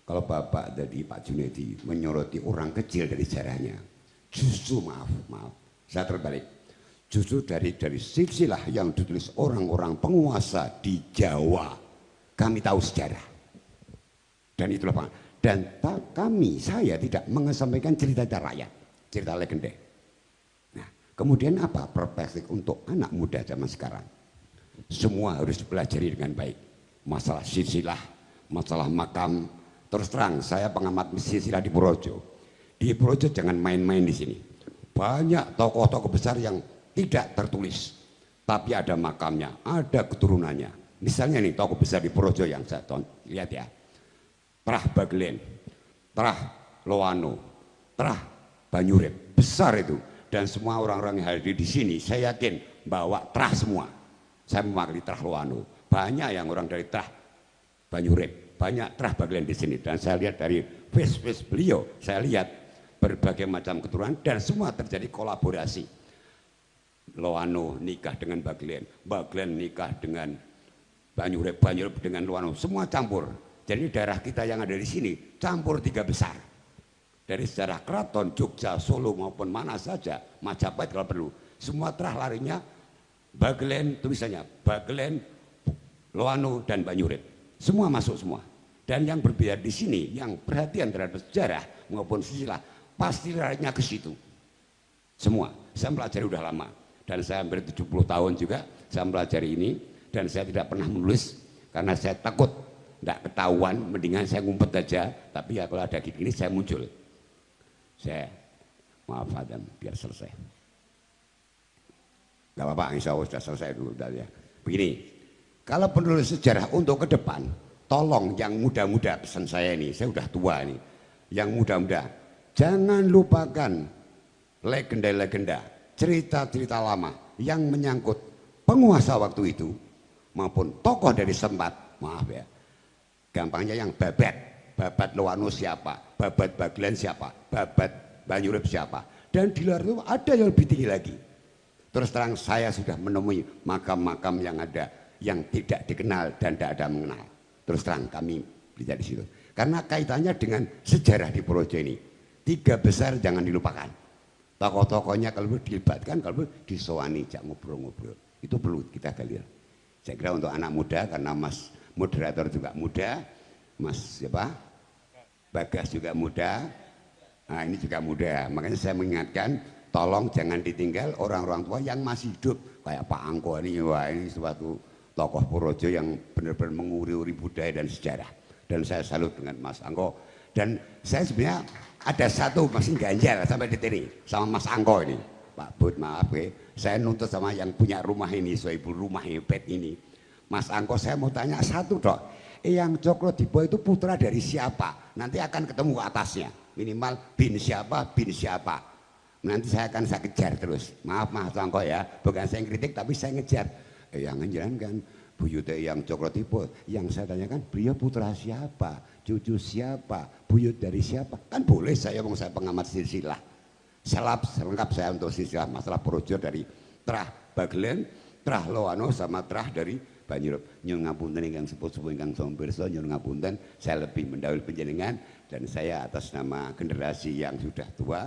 S5: Kalau Bapak dari Pak Junaidi menyoroti orang kecil dari sejarahnya, justru maaf, saya terbalik. Justru dari silsilah yang ditulis orang-orang penguasa di Jawa, kami tahu sejarah. Dan itulah Pak. Dan saya tidak mengesampaikan cerita rakyat, cerita legenda. Kemudian apa perspektif untuk anak muda zaman sekarang? Semua harus dipelajari dengan baik. Masalah silsilah, masalah makam. Terus terang, saya pengamat silsilah di Purworejo. Di Purworejo jangan main-main di sini. Banyak tokoh-tokoh besar yang tidak tertulis, tapi ada makamnya, ada keturunannya. Misalnya nih tokoh besar di Purworejo yang saya lihat ya, Trah Bagelen, Trah Loano, Trah Banyurip, besar itu. Dan semua orang-orang yang hadir di sini, saya yakin bawa Trah semua. Saya mewakili Trah Loano. Banyak yang orang dari Trah Banyurip, banyak Trah Bagelen di sini. Dan saya lihat dari face-face beliau, saya lihat berbagai macam keturunan dan semua terjadi kolaborasi. Loano nikah dengan Bagelen, Bagelen nikah dengan Banyurip, Banyurip dengan Loano, semua campur. Jadi daerah kita yang ada di sini campur tiga besar. Dari sejarah keraton, Jogja, Solo maupun mana saja, Majapahit kalau perlu. Semua Trah larinya Bagelen, tulisannya Bagelen, Loano dan Banyurip. Semua masuk semua. Dan yang berbeda di sini, yang perhatian terhadap sejarah maupun silsilah, pasti larinya ke situ. Semua. Saya pelajari udah lama. Dan saya hampir 70 tahun juga saya pelajari ini. Dan saya tidak pernah menulis karena saya takut tidak ketahuan, mendingan saya ngumpet aja. Tapi ya kalau ada gini saya muncul. Saya maaf Adam, biar selesai. Gak apa-apa, insya Allah sudah selesai dulu. Ya. Begini, kalau penulis sejarah untuk ke depan, tolong yang muda-muda, pesan saya ini, saya udah tua ini, yang muda-muda, jangan lupakan legenda-legenda, cerita-cerita lama yang menyangkut penguasa waktu itu, maupun tokoh dari sempat, maaf ya, gampangnya yang Babat Loano siapa, Babat Bagelen siapa, Babat Banyurip siapa, dan di luar itu ada yang lebih tinggi lagi. Terus terang saya sudah menemui makam-makam yang ada yang tidak dikenal dan tidak ada mengenal. Terus terang kami berita di situ. Karena kaitannya dengan sejarah di Purworejo ini. 3 besar jangan dilupakan. Tokoh-tokohnya kalau dilibatkan, kalau disowani, jak ngobrol-ngobrol. Itu perlu kita gali. Saya kira untuk anak muda, karena Mas moderator juga muda, Mas siapa? Bagas juga muda. Nah ini juga muda. Makanya saya mengingatkan, tolong jangan ditinggal orang-orang tua yang masih hidup. Kayak Pak Angko ini, wah ini suatu tokoh Purworejo yang benar-benar menguri-uri budaya dan sejarah. Dan saya salut dengan Mas Angko. Dan saya sebenarnya ada satu masih ganjal sampai detik ini sama Mas Angko ini. Pak Bud, maaf ya, saya nuntut sama yang punya rumah ini, ibu rumah hebat ini. Mas Angko, saya mau tanya satu dok. Eyang Cokro-Dipo itu putra dari siapa? Nanti akan ketemu ke atasnya. Minimal bin siapa. Nanti saya akan saya kejar terus. Maaf Mas Angko ya, bukan saya kritik tapi saya ngejar. Yang menjalankan buyut Eyang Cokro-Dipo. Yang saya tanyakan, beliau putra siapa? Cucu siapa? Buyut dari siapa? Kan boleh saya saya pengamat silsilah. Selengkap saya untuk silsilah masalah Purworejo dari Trah Bagelen, Trah Loano sama Trah dari Banjurup. Nyuwun ngapunten ingkang sepuh-sepuh ingkang sampun pirsa, nyuwun ngapunten saya lebih mendahului panjenengan dan saya atas nama generasi yang sudah tua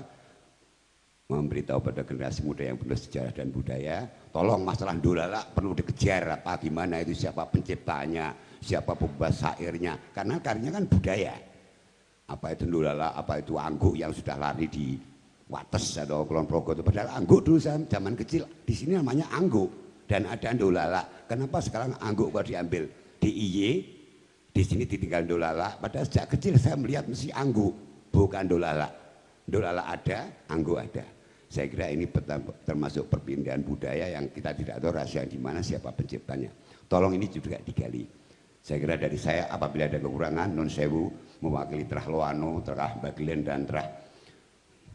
S5: memberitahu pada generasi muda yang penuh sejarah dan budaya, tolong masalah ndolala perlu dikejar apa gimana itu, siapa penciptanya, siapa pembuat syairnya, karena karyanya kan budaya. Apa itu ndolala, apa itu angguk yang sudah lari di Wates atau Kulon Progo itu, padahal angguk dulu zaman kecil di sini namanya angguk dan ada ndolala. Kenapa sekarang angguk kok diambil di IY, di sini ditinggal ndolala? Padahal sejak kecil saya melihat mesti angguk, bukan ndolala. Ndolala ada, angguk ada. Saya kira ini termasuk perpindahan budaya yang kita tidak tahu rahasia di mana, siapa penciptanya. Tolong ini juga digali. Saya kira dari saya apabila ada kekurangan, non sewu mewakili Trah Loano, Trah Bagelen dan Trah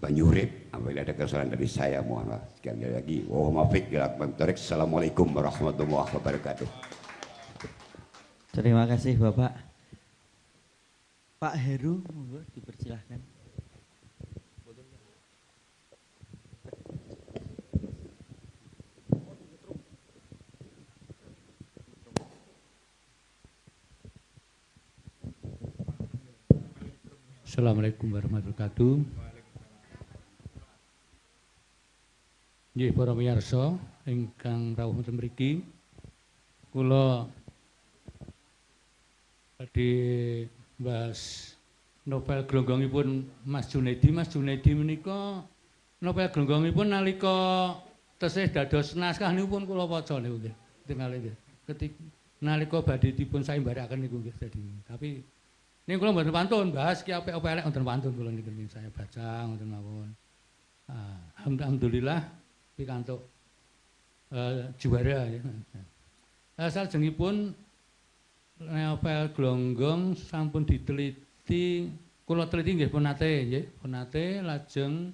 S5: Banjurip, apabila ada kesalahan dari saya mohon maaf. Sekali lagi, Assalamualaikum warahmatullahi wabarakatuh.
S2: Terima kasih Bapak. Pak Heru, monggo dipersilahkan.
S6: Assalamualaikum warahmatullahi wabarakatuh. Nggih para miyarsa ingkang rawuh wonten mriki, kula badhe bahas novel glonggongipun Mas Junaidi. Mas Junaidi menika novel glonggongipun nalika tesih dados naskah niku pun kula waca niku nggih. Tingali nggih. Ketika nalika badhe dipun saembaraken niku nggih dadi. Tapi ini kula mboten pantun bahas ki apik apa elek wonten pantun kula niku saya baca wonten mawon. Alhamdulillah pikantuk juara ya. Salajengipun novel Glonggong sampun diteliti, kula teliti nggih pun nate lajeng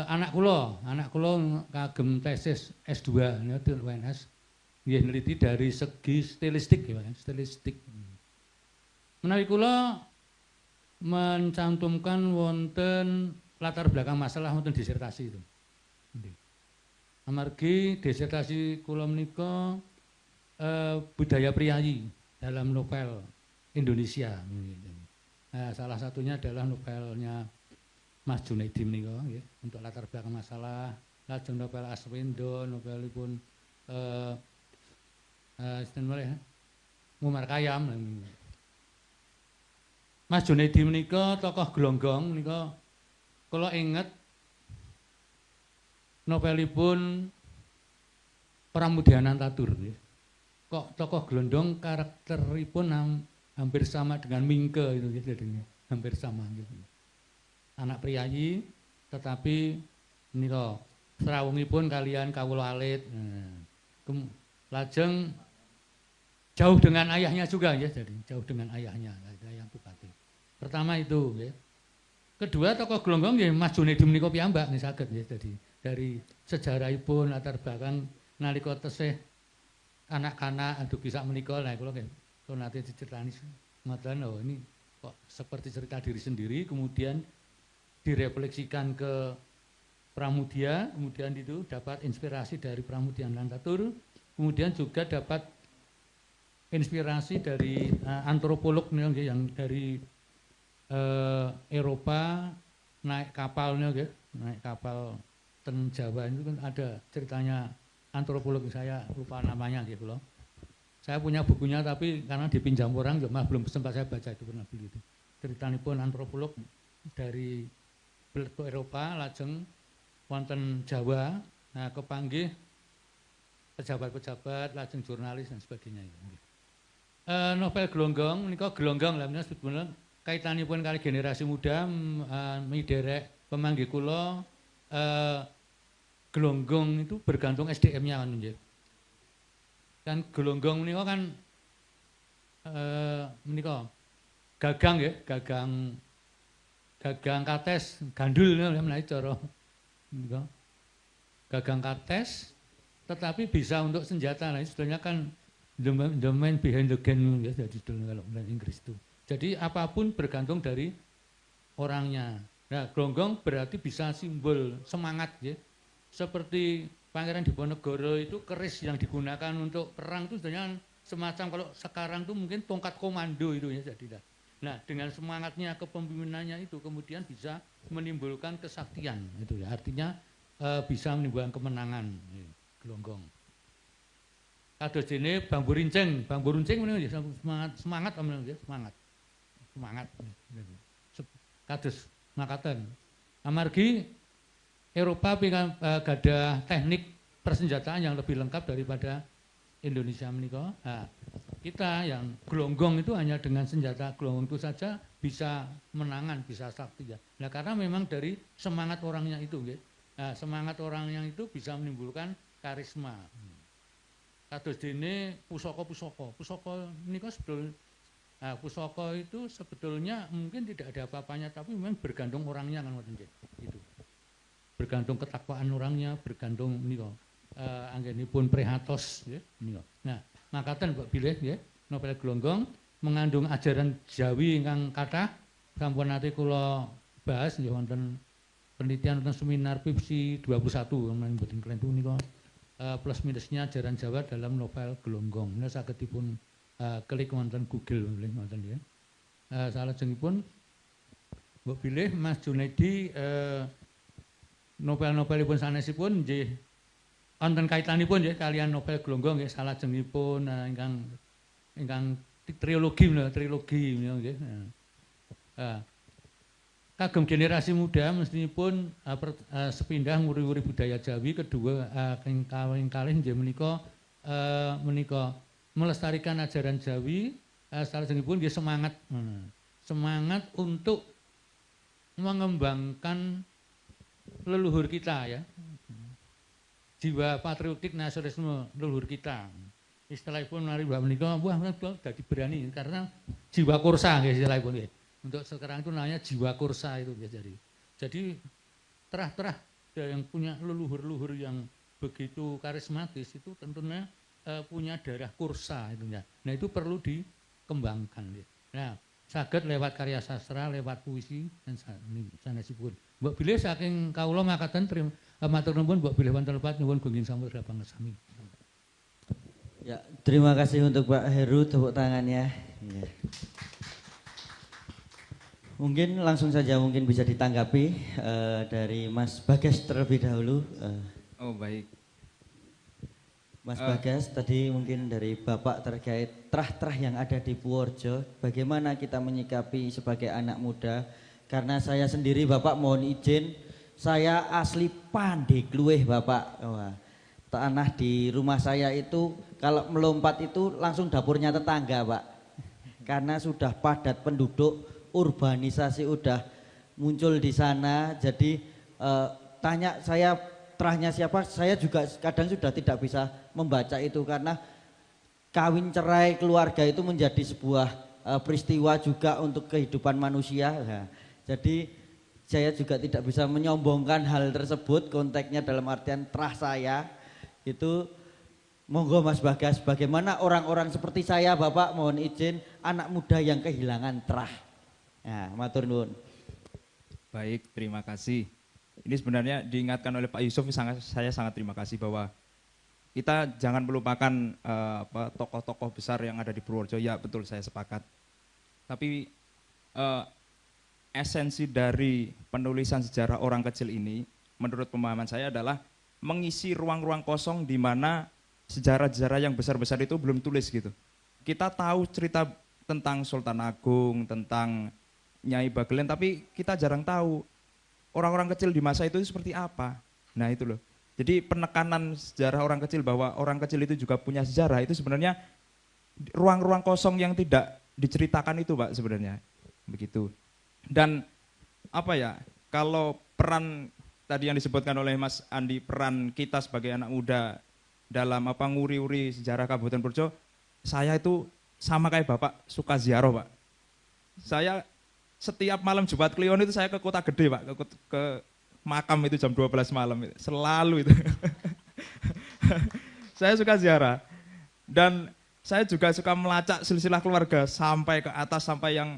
S6: anak kula kagem tesis S2 niku UNS nggih neliti dari segi stilistik ya, stilistik. Menawi kula mencantumkan wonten latar belakang masalah wonten disertasi itu. Amargi disertasi kula menika budaya priayi dalam novel Indonesia. Nah, salah satunya adalah novelnya Mas Junaidi menika nggih, untuk latar belakang masalah, lajeng novel Aswindo, novelipun Muammar Khayyam. Mas Junaidi menika tokoh Glonggong menika kula inget novelipun Pramudiana Tatur. Kok tokoh Glondong karakteripun hampir sama dengan Mingke itu jadinya, hampir sama gitu. Anak priayi tetapi menika srawungipun kalian kawula alit. Lajeng jauh dengan ayahnya juga ya, jadi jauh dengan ayahnya yang Bupati. Pertama itu ya. Kedua tokoh Glonggong nggih Mas Junaidi menika piyambak nggih saged ya, jadi dari sejarahipun latar belakang nalika tesih anak-anak aduh kisah menika lah kula nate diceritani ngoten oh ini kok seperti cerita diri sendiri kemudian direfleksikan ke Pramudia, kemudian itu dapat inspirasi dari Pramudiana Tatur, kemudian juga dapat inspirasi dari antropolog yang dari Eropa naik kapalnya, naik kapal ten Jawa itu kan ada ceritanya antropolog, saya lupa namanya gitu loh. Saya punya bukunya tapi karena dipinjam orang cuma belum sempat saya baca, itu pernah beli itu. Ceritanya pun antropolog dari Eropa lajeng wonten Jawa, nah kepanggih pejabat-pejabat, lajeng jurnalis dan sebagainya. Novel Glonggong menika Glonggong lah sebetulnya kaitanipun kali generasi muda miderek pemanggih kula Glonggong itu bergantung SDM-nya kan nggih. Kan Glonggong menika kan menika gagang nggih, gagang kates gandul menawi cara menika. Gagang kates tetapi bisa untuk senjata. Nah, sebetulnya kan the man behind the gun ya, jadi kalau dalam Inggris itu. Jadi apapun bergantung dari orangnya. Nah, Glonggong berarti bisa simbol semangat ya. Seperti Pangeran Diponegoro itu keris yang digunakan untuk perang itu sebenarnya semacam kalau sekarang itu mungkin tongkat komando itu ya jadi. Nah, dengan semangatnya kepemimpinannya itu kemudian bisa menimbulkan kesaktian itu ya. Artinya bisa menimbulkan kemenangan ya, Glonggong. Kados dene bambu rincing menika semangat semangat. Kados makaten. Amargi Eropa gadah teknik persenjataan yang lebih lengkap daripada Indonesia menika. Nah, kita yang Glonggong itu hanya dengan senjata Glonggong itu saja bisa menangan, bisa sakti ya. Nah, karena memang dari semangat orangnya itu nggih. Nah, semangat orangnya itu bisa menimbulkan karisma. Kados dene pusaka menika sebetulnya pusaka itu sebetulnya mungkin tidak ada apa-apanya tapi memang bergantung orangnya kan ngoten nggih. Itu. Bergantung ketakwaan orangnya, bergantung menika anggenipun prihatos nggih menika. Nah, makaten Mbak bilih nggih, novel Glonggong mengandung ajaran Jawi ingkang kathah sampun nate kula bahas nggih wonten penelitian wonten seminar PIPSI 21 mboten kelentu menika. Plus minusnya ajaran Jawa dalam novel Glonggong. Nah, saged dipun klik wonten Google wonten ya. Salajengipun mbok bilih Mas Junaidi novel-novelipun sanesipun nggih wonten kaitanipun nggih kalian novel Glonggong nggih salajengipun ingkang trilogi nggih. Kagem generasi muda mestipun sepindah nguri-nguri budaya Jawi, kedua kawin kalih nggih menika melestarikan ajaran Jawi, salajengipun nggih semangat untuk mengembangkan leluhur kita ya. Jiwa patriotik nasionalisme leluhur kita. Istilahipun mari Mbak menika wah dadi berani karena jiwa kursa nggih istilahipun nggih. Untuk sekarang itu namanya jiwa kursa itu ya jadi terah-terah yang punya leluhur-leluhur yang begitu karismatis itu tentunya punya darah kursa itu ya. Nah itu perlu dikembangkan. Ya. Nah saged lewat karya sastra, lewat puisi dan sanesipun. Mbok bilih saking kawula makaten matur nuwun mbok bilih wonten lepat nuwun gungging sampun dhateng sami.
S2: Ya, terima kasih untuk Pak Heru tepuk tangannya. Ya. Mungkin langsung saja mungkin bisa ditanggapi dari Mas Bagas terlebih dahulu.
S3: Oh baik.
S2: Mas Bagas tadi mungkin dari Bapak terkait terah-terah yang ada di Purworejo, bagaimana kita menyikapi sebagai anak muda? Karena saya sendiri Bapak mohon izin, saya asli Pandegluwih Bapak. Wah, tanah di rumah saya itu kalau melompat itu langsung dapurnya tetangga Pak. Karena sudah padat penduduk, urbanisasi udah muncul di sana, jadi tanya saya terahnya siapa, saya juga kadang sudah tidak bisa membaca itu karena kawin cerai keluarga itu menjadi sebuah peristiwa juga untuk kehidupan manusia. Nah, jadi saya juga tidak bisa menyombongkan hal tersebut, konteksnya dalam artian terah saya itu. Monggo Mas Bagas, bagaimana orang-orang seperti saya Bapak mohon izin anak muda yang kehilangan terah. Nah, matur nuwun.
S3: Baik, terima kasih. Ini sebenarnya diingatkan oleh Pak Yusuf, saya sangat terima kasih bahwa kita jangan melupakan tokoh-tokoh besar yang ada di Purworejo. Ya betul, saya sepakat. Tapi esensi dari penulisan sejarah orang kecil ini, menurut pemahaman saya adalah mengisi ruang-ruang kosong di mana sejarah-sejarah yang besar-besar itu belum tulis gitu. Kita tahu cerita tentang Sultan Agung, tentang Nyai Bagelen, tapi kita jarang tahu orang-orang kecil di masa itu seperti apa. Nah itu loh. Jadi penekanan sejarah orang kecil bahwa orang kecil itu juga punya sejarah itu sebenarnya ruang-ruang kosong yang tidak diceritakan itu Pak sebenarnya. Begitu. Dan apa ya, kalau peran tadi yang disebutkan oleh Mas Andi, peran kita sebagai anak muda dalam nguri-uri sejarah Kabupaten Purworejo, saya itu sama kayak Bapak suka ziarah Pak. Saya setiap malam Jumat Kliwon itu saya ke Kota Gede Pak, ke makam itu jam 12 malam itu. Selalu itu. Saya suka ziarah. Dan saya juga suka melacak silsilah keluarga sampai ke atas, sampai yang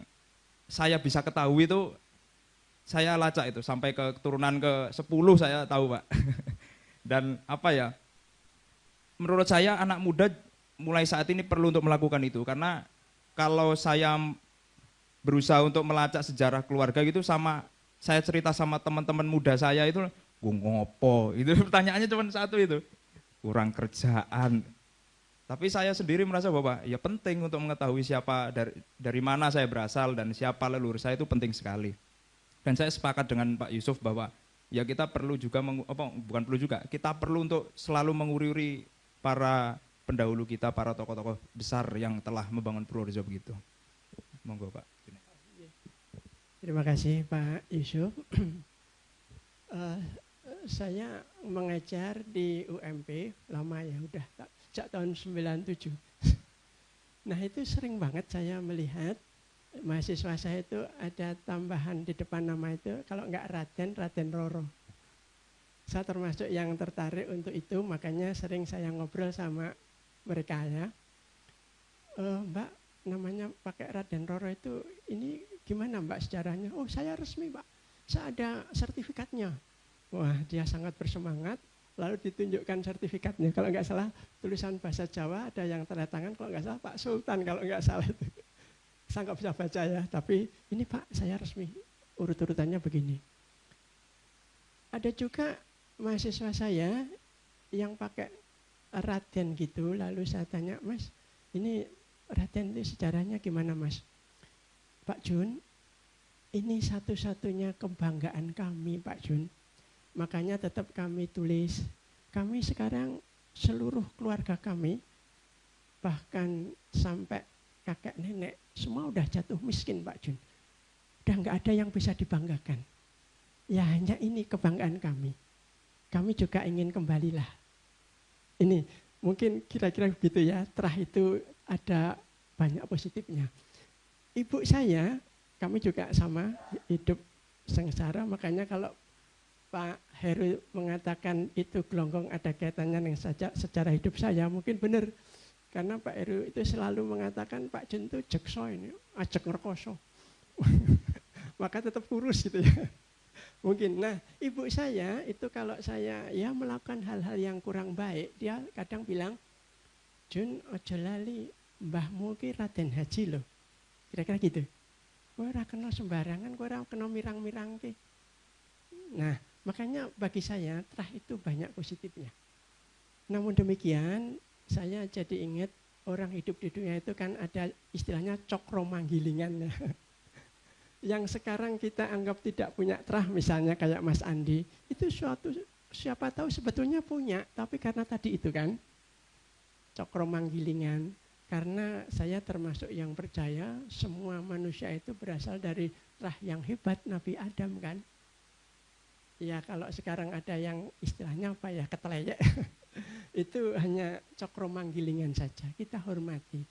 S3: saya bisa ketahui itu saya lacak itu sampai ke keturunan ke-10 saya tahu Pak. Dan apa ya, menurut saya anak muda mulai saat ini perlu untuk melakukan itu, karena kalau saya berusaha untuk melacak sejarah keluarga gitu, sama saya cerita sama teman-teman muda saya itu, gue ngopo, itu pertanyaannya cuma satu itu, kurang kerjaan. Tapi saya sendiri merasa bahwa ya penting untuk mengetahui siapa dari mana saya berasal dan siapa leluhur saya, itu penting sekali. Dan saya sepakat dengan Pak Yusuf bahwa ya kita perlu juga, bukan perlu juga, kita perlu untuk selalu menguri-uri para pendahulu kita, para tokoh-tokoh besar yang telah membangun Purworejo begitu. Monggo Pak.
S4: Terima kasih Pak Yusuf. Saya mengajar di UMP lama ya, udah sejak tahun 97. Nah itu sering banget saya melihat mahasiswa saya itu ada tambahan di depan nama itu, kalau enggak Raden, Raden Roro. Saya termasuk yang tertarik untuk itu, makanya sering saya ngobrol sama mereka ya. Mbak, namanya pakai Raden Roro itu, ini gimana Mbak sejarahnya? Oh saya resmi Pak, saya ada sertifikatnya. Wah dia sangat bersemangat, lalu ditunjukkan sertifikatnya. Kalau enggak salah tulisan bahasa Jawa, ada yang tanda tangan, kalau enggak salah Pak Sultan, kalau enggak salah itu. Saya nggak bisa baca ya, tapi ini Pak saya resmi, urut-urutannya begini. Ada juga mahasiswa saya yang pakai Raden gitu, lalu saya tanya, Mas ini Raden itu sejarahnya gimana Mas? Pak Jun, ini satu-satunya kebanggaan kami Pak Jun, makanya tetap kami tulis. Kami sekarang seluruh keluarga kami, bahkan sampai kakek nenek, semua udah jatuh miskin Pak Jun. Udah nggak ada yang bisa dibanggakan. Ya hanya ini kebanggaan kami. Kami juga ingin kembalilah. Ini mungkin kira-kira begitu ya. Terah itu ada banyak positifnya. Ibu saya, kami juga sama hidup sengsara. Makanya kalau Pak Heru mengatakan itu gelonggong ada kaitannya dengan sejarah hidup saya, mungkin benar. Karena Pak Heru itu selalu mengatakan Pak Jun itu jekso ini, ajak ngerkoso. Maka tetap kurus gitu ya. Mungkin. Nah ibu saya itu kalau saya ya melakukan hal-hal yang kurang baik, dia kadang bilang, Jun ojo lali mbahmu ki Raden Haji loh. Kira-kira gitu. Kowe ora kena sembarangan, kowe ora kena mirang-mirang ki. Nah makanya bagi saya terah itu banyak positifnya. Namun demikian, saya jadi ingat orang hidup di dunia itu kan ada istilahnya cokro manggilingan. Yang sekarang kita anggap tidak punya terah, misalnya kayak Mas Andi, itu suatu siapa tahu sebetulnya punya, tapi karena tadi itu kan cokro manggilingan. Karena saya termasuk yang percaya semua manusia itu berasal dari terah yang hebat, Nabi Adam kan. Ya kalau sekarang ada yang istilahnya apa ya, keteleyek. Itu hanya cokro manggilingan saja, kita hormati.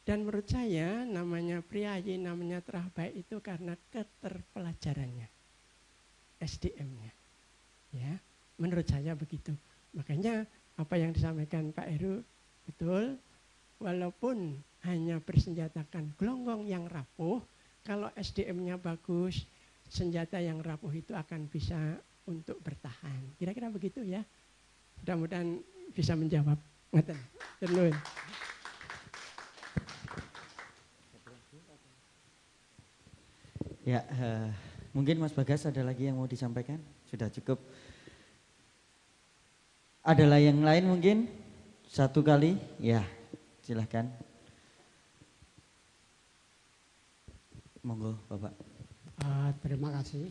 S4: Dan menurut saya namanya priayi, namanya terah baik itu karena keterpelajarannya, SDM-nya. Ya, menurut saya begitu. Makanya apa yang disampaikan Pak Heru betul, walaupun hanya bersenjatakan gelonggong yang rapuh, kalau SDM-nya bagus, senjata yang rapuh itu akan bisa untuk bertahan. Kira-kira begitu ya. Mudah-mudahan bisa menjawab. Ngoten. Nuwun.
S2: Ya, mungkin Mas Bagas ada lagi yang mau disampaikan? Sudah cukup. Adalah yang lain mungkin? Satu kali? Ya, silahkan. Monggo Bapak.
S7: Terima kasih.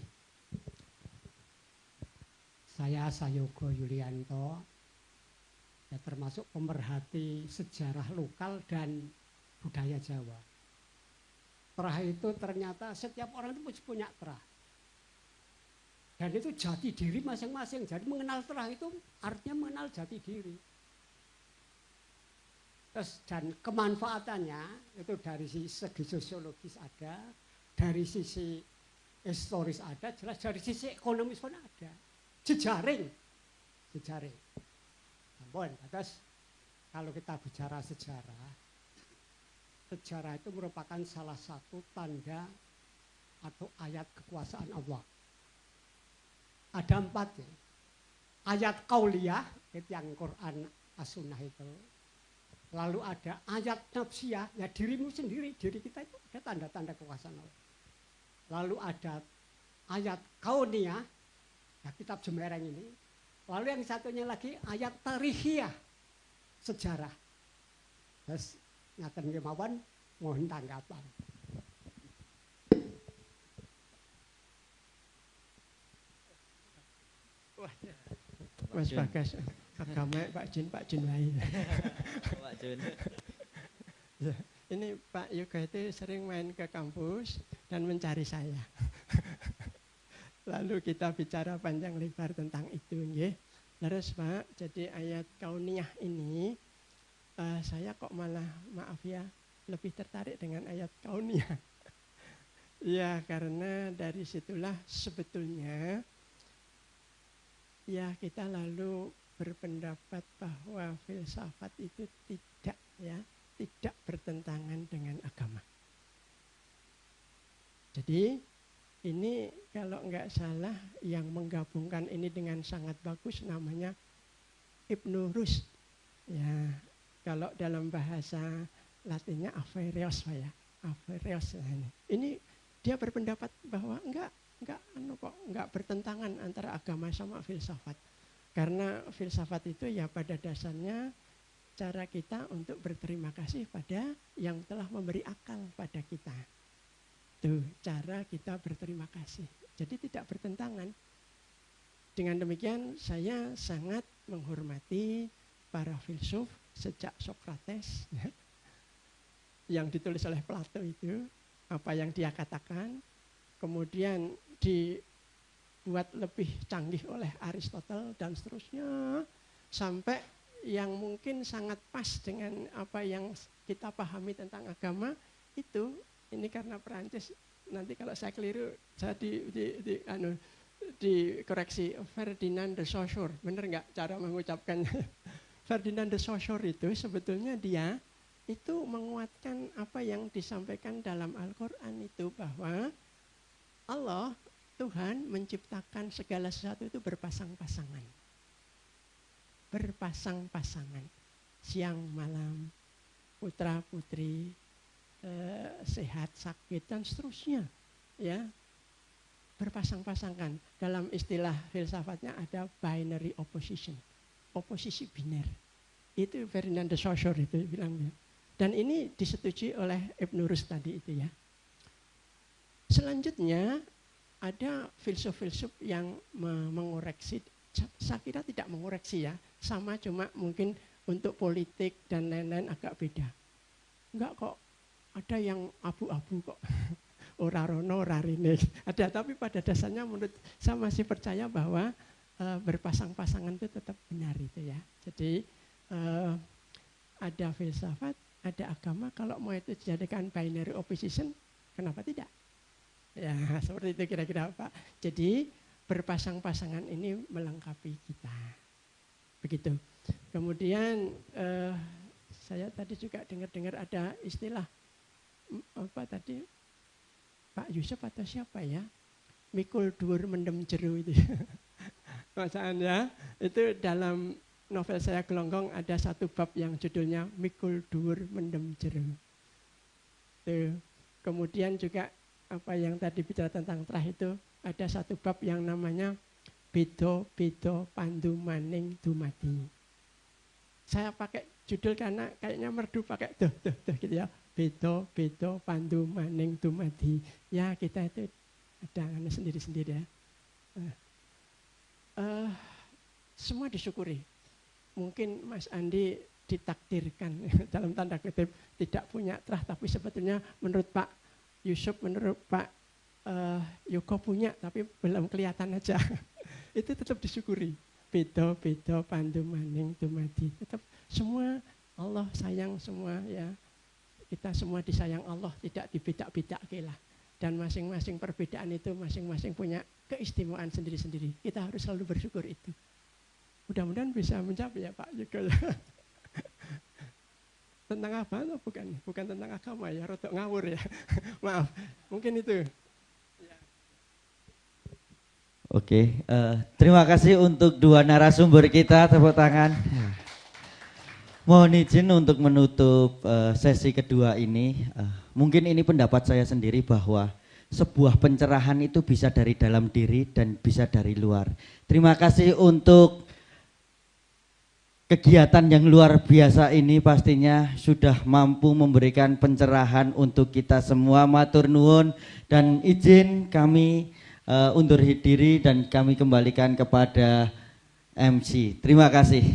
S7: Saya Sayogo Yulianto, ya termasuk pemerhati sejarah lokal dan budaya Jawa. Terah itu ternyata setiap orang itu punya terah. Dan itu jati diri masing-masing. Jadi mengenal terah itu artinya mengenal jati diri. Terus dan kemanfaatannya itu dari segi sosiologis ada, dari sisi historis ada, jelas dari sisi ekonomis pun ada. Jejaring. Ampun, atas kalau kita bicara sejarah itu merupakan salah satu tanda atau ayat kekuasaan Allah. Ada 4 ya. Ayat qauliyah itu yang Quran as-sunnah itu. Lalu ada ayat nafsiyah, ya dirimu sendiri, diri kita itu ada tanda-tanda kekuasaan Allah. Lalu ada ayat kauniyah, ya kitab Jemereng ini. Lalu yang satunya lagi ayat tarihiyah, sejarah. Terus ngaten kemawon mohon tanggapan.
S4: Mas Bagas, agama Pak Jun wae.
S2: Pak Jun.
S4: Ini Pak Yoga itu sering main ke kampus dan mencari saya. Lalu kita bicara panjang lebar tentang itu, nggih. Terus Pak, jadi ayat kauniyah ini saya kok malah maaf ya lebih tertarik dengan ayat kauniyah. Ya karena dari situlah sebetulnya ya kita lalu berpendapat bahwa filsafat itu tidak bertentangan dengan agama. Jadi ini kalau nggak salah yang menggabungkan ini dengan sangat bagus namanya Ibnu Rushd. Ya, kalau dalam bahasa Latinnya Averroes ya, Averroes ini dia berpendapat bahwa enggak bertentangan antara agama sama filsafat. Karena filsafat itu ya pada dasarnya cara kita untuk berterima kasih pada yang telah memberi akal pada kita. Tuh, cara kita berterima kasih. Jadi tidak bertentangan. Dengan demikian saya sangat menghormati para filsuf sejak Socrates yang ditulis oleh Plato itu, apa yang dia katakan, kemudian dibuat lebih canggih oleh Aristotle dan seterusnya, sampai yang mungkin sangat pas dengan apa yang kita pahami tentang agama itu. Ini karena Perancis, nanti kalau saya keliru saya dikoreksi. Ferdinand de Saussure, benar nggak cara mengucapkannya? Ferdinand de Saussure itu sebetulnya dia itu menguatkan apa yang disampaikan dalam Al-Quran itu, bahwa Allah, Tuhan menciptakan segala sesuatu itu berpasang-pasangan. Berpasang-pasangan. Siang, malam, putra, putri, sehat, sakit, dan seterusnya. Ya, berpasang-pasangan. Dalam istilah filsafatnya ada binary opposition. Oposisi biner. Itu Ferdinand de Saussure itu bilangnya. Dan ini disetujui oleh Ibnu Rushd tadi itu ya. Selanjutnya ada filsuf-filsuf yang mengoreksi, saya kira tidak mengoreksi ya, sama cuma mungkin untuk politik dan lain-lain agak beda. Enggak kok, ada yang abu-abu kok, ora rono, ora rene. Ada, tapi pada dasarnya menurut saya masih percaya bahwa berpasang-pasangan itu tetap benar itu ya. Jadi ada filsafat, ada agama, kalau mau itu dijadikan binary opposition, kenapa tidak? Ya seperti itu kira-kira Pak. Jadi berpasang-pasangan ini melengkapi kita. Begitu. Kemudian saya tadi juga dengar-dengar ada istilah apa tadi Pak Yusuf atau siapa ya, mikul dhuwur mendem jero itu. Maksudnya itu dalam novel saya Gelonggong ada satu bab yang judulnya Mikul Dhuwur Mendem Jero. Tuh. Kemudian juga apa yang tadi bicara tentang trah itu ada satu bab yang namanya Bedo Pandu Maning Dumadi. Saya pakai judul karena kayaknya merdu pakai duh gitu ya. Bedo Pandu Maning Dumadi. Ya kita itu ada sendiri-sendiri ya. Semua disyukuri. Mungkin Mas Andi ditakdirkan dalam tanda kutip tidak punya trah, tapi sebetulnya menurut Pak Yusuf, menurut Pak Yoko punya, tapi belum kelihatan aja. Itu tetap disyukuri. Bedo Pandu Maning Dumadi. Tetap semua Allah sayang semua ya. Kita semua disayang Allah, tidak dibedak-bedake lah. Dan masing-masing perbedaan itu masing-masing punya keistimewaan sendiri-sendiri. Kita harus selalu bersyukur itu. Mudah-mudahan bisa mencapai ya Pak Yoko. Tentang apa? Bukan tentang agama ya, rodok ngawur ya. Maaf, mungkin itu.
S2: Oke, terima kasih untuk dua narasumber kita, tepuk tangan. Mohon izin untuk menutup sesi kedua ini. Mungkin ini pendapat saya sendiri bahwa sebuah pencerahan itu bisa dari dalam diri dan bisa dari luar. Terima kasih untuk kegiatan yang luar biasa ini, pastinya sudah mampu memberikan pencerahan untuk kita semua. Matur nuwun, dan izin kami undur diri dan kami kembalikan kepada MC. Terima kasih.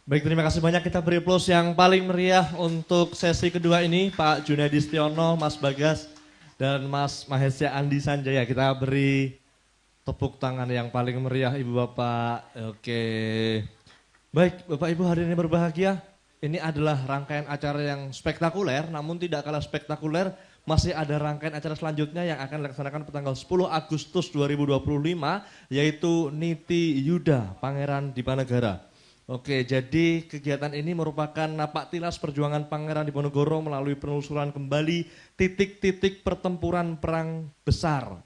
S1: Baik, terima kasih banyak. Kita beri aplaus yang paling meriah untuk sesi kedua ini, Pak Junedi Stiono, Mas Bagas, dan Mas Mahesya Andi Sanjaya. Kita beri tepuk tangan yang paling meriah Ibu Bapak. Oke. Baik, Bapak Ibu hari ini berbahagia. Ini adalah rangkaian acara yang spektakuler, namun tidak kalah spektakuler. Masih ada rangkaian acara selanjutnya yang akan dilaksanakan pada tanggal 10 Agustus 2025, yaitu Niti Yuda, Pangeran Dipanegara. Oke, jadi kegiatan ini merupakan napak tilas perjuangan Pangeran Diponegoro melalui penelusuran kembali titik-titik pertempuran perang besar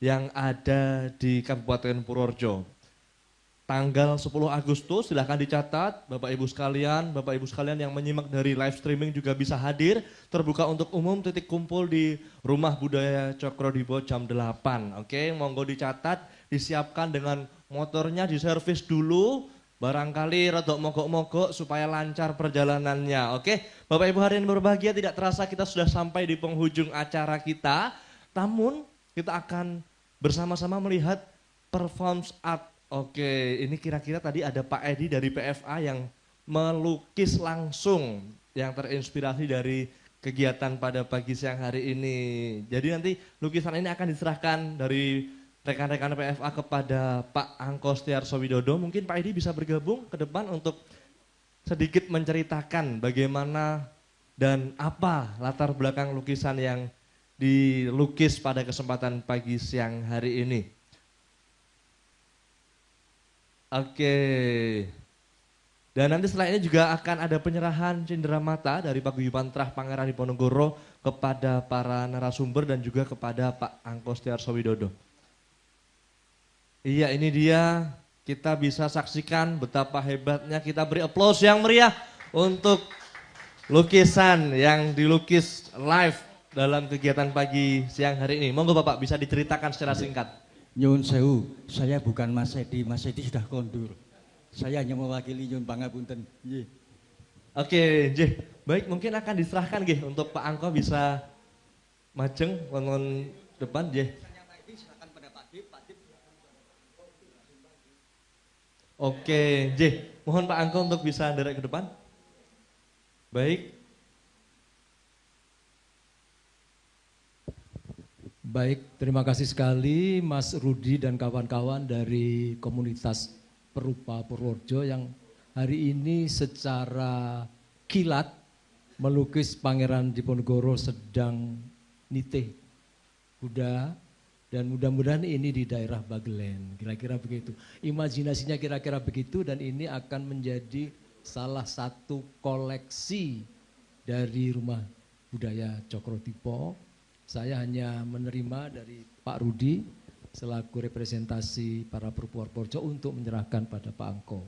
S1: yang ada di Kabupaten Purworejo. Tanggal 10 Agustus silahkan dicatat, Bapak Ibu sekalian yang menyimak dari live streaming juga bisa hadir, terbuka untuk umum, titik kumpul di Rumah Budaya Cokrodipo jam 8. Oke, monggo dicatat, disiapkan dengan motornya, diservis dulu, barangkali rodok mogok-mogok supaya lancar perjalanannya. Oke, Bapak Ibu hari ini berbahagia, tidak terasa kita sudah sampai di penghujung acara kita, namun kita akan bersama-sama melihat performance art. Oke, ini kira-kira tadi ada Pak Edi dari PFA yang melukis langsung yang terinspirasi dari kegiatan pada pagi siang hari ini. Jadi nanti lukisan ini akan diserahkan dari rekan-rekan PFA kepada Pak Angko Setiarso Widodo. Mungkin Pak Edi bisa bergabung ke depan untuk sedikit menceritakan bagaimana dan apa latar belakang lukisan yang dilukis pada kesempatan pagi siang hari ini. Oke. Dan nanti setelah ini juga akan ada penyerahan cenderamata dari Paguyuban Trah Pangeran Diponegoro kepada para narasumber dan juga kepada Pak Angko Setiarso Widodo. Iya, ini dia, kita bisa saksikan betapa hebatnya. Kita beri aplaus yang meriah untuk lukisan yang dilukis live dalam kegiatan pagi siang hari ini. Monggo Bapak bisa diceritakan secara singkat.
S8: Nyuwun sewu, saya bukan Mas Edi sudah kondur. Saya hanya mewakili nyuwun pangapunten. Nggih.
S1: Oke, nggih. Baik, mungkin akan diserahkan nggih untuk Pak Angko bisa majeng wonten depan nggih. Oke, nggih. Mohon Pak Angko untuk bisa nderek ke depan. Baik.
S9: Baik, terima kasih sekali Mas Rudi dan kawan-kawan dari komunitas Perupa Purworejo yang hari ini secara kilat melukis Pangeran Diponegoro sedang nitih kuda, dan mudah-mudahan ini di daerah Bagelen, kira-kira begitu. Imajinasinya kira-kira begitu, dan ini akan menjadi salah satu koleksi dari Rumah Budaya Cokrodipo. Saya hanya menerima dari Pak Rudi selaku representasi para Perpu Purworejo untuk menyerahkan pada Pak Angko.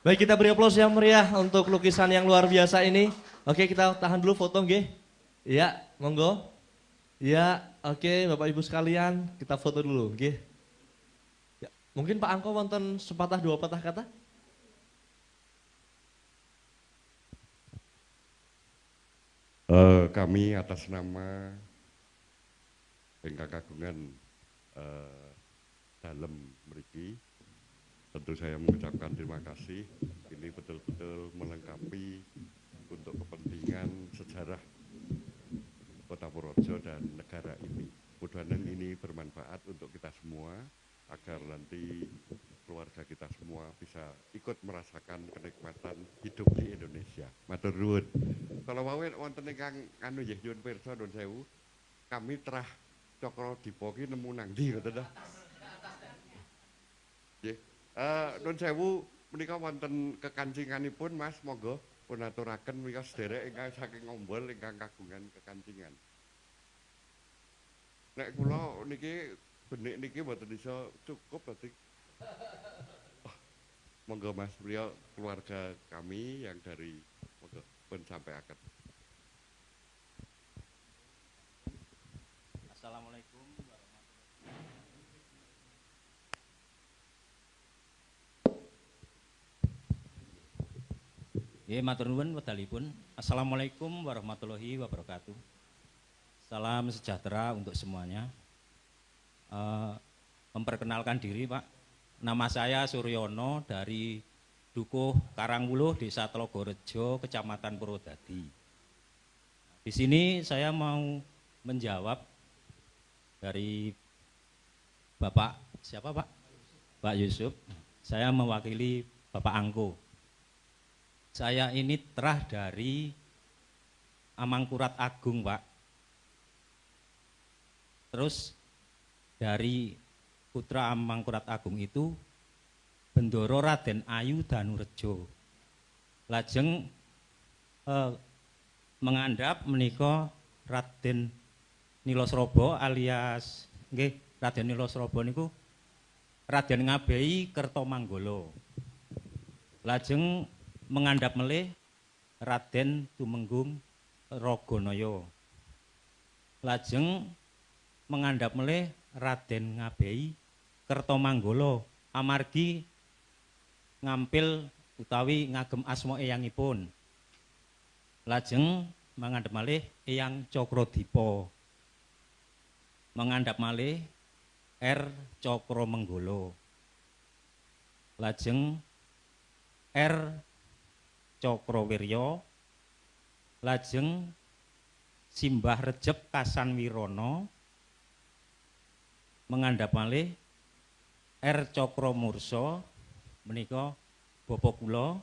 S1: Baik, kita beri aplaus yang meriah untuk lukisan yang luar biasa ini. Oke, kita tahan dulu foto, nggih. Ya, monggo. Ya, oke, Bapak Ibu sekalian, kita foto dulu, nggih. Ya, mungkin Pak Angko wonten sepatah dua patah kata?
S10: Kami atas nama ingkang kagungan dalem mriki, tentu saya mengucapkan terima kasih. Ini betul-betul melengkapi untuk kepentingan sejarah Kota Purworejo dan negara ini. Mudah-mudahan ini bermanfaat untuk kita semua, agar nanti keluarga kita semua bisa ikut merasakan kenikmatan hidup di Indonesia. Matur nuwun. Kalau mau wonten ingkang anu nggih nyuwun pirsa nuwun sewu, kami terah Cokro-Dipo ki nemu nang ndi ngoten ta? Nggih. Nuwun sewu menika wonten kekancinganipun Mas, monggo pun aturaken menika sederek ingkang saking Ombol ingkang kagungan kekancingan. Nek kula niki benik niki mboten iso cukup berarti. Monggo Mas, beliau keluarga kami yang dari monggo pun sampaiaken.
S11: Assalamualaikum warahmatullahi wabarakatuh. Matur nuwun wedalipun. Assalamualaikum warahmatullahi wabarakatuh. Salam sejahtera untuk semuanya. Memperkenalkan diri Pak. Nama saya Suryono dari Dukuh Karangwuluh, Desa Tlogorejo, Kecamatan Purwodadi. Di sini saya mau menjawab dari Bapak, siapa Pak? Pak Yusuf. Saya mewakili Bapak Angko. Saya ini terah dari Amangkurat Agung Pak. Terus dari putra Amangkurat Agung itu Bendoro Raden Ayu Danurejo. Lajeng mengandhap menika Raden Nilosrobo alias nggih Raden Nilosrobo niku Raden Ngabehi Kertomanggala. Lajeng mengandhap melih Raden Tumenggung Raganaya. Lajeng mengandhap melih Raden Ngabehi Kertomanggala amargi ngampil utawi ngagem asma eyangipun. Lajeng mangandhap malih Eyang Cokro-Dipo. Mangandhap malih R Cokromenggala. Lajeng R Cokrowirya. Lajeng Simbah Rejeb Kasanwirana. Mengandhap malih R Cokromursa menika bapa kula.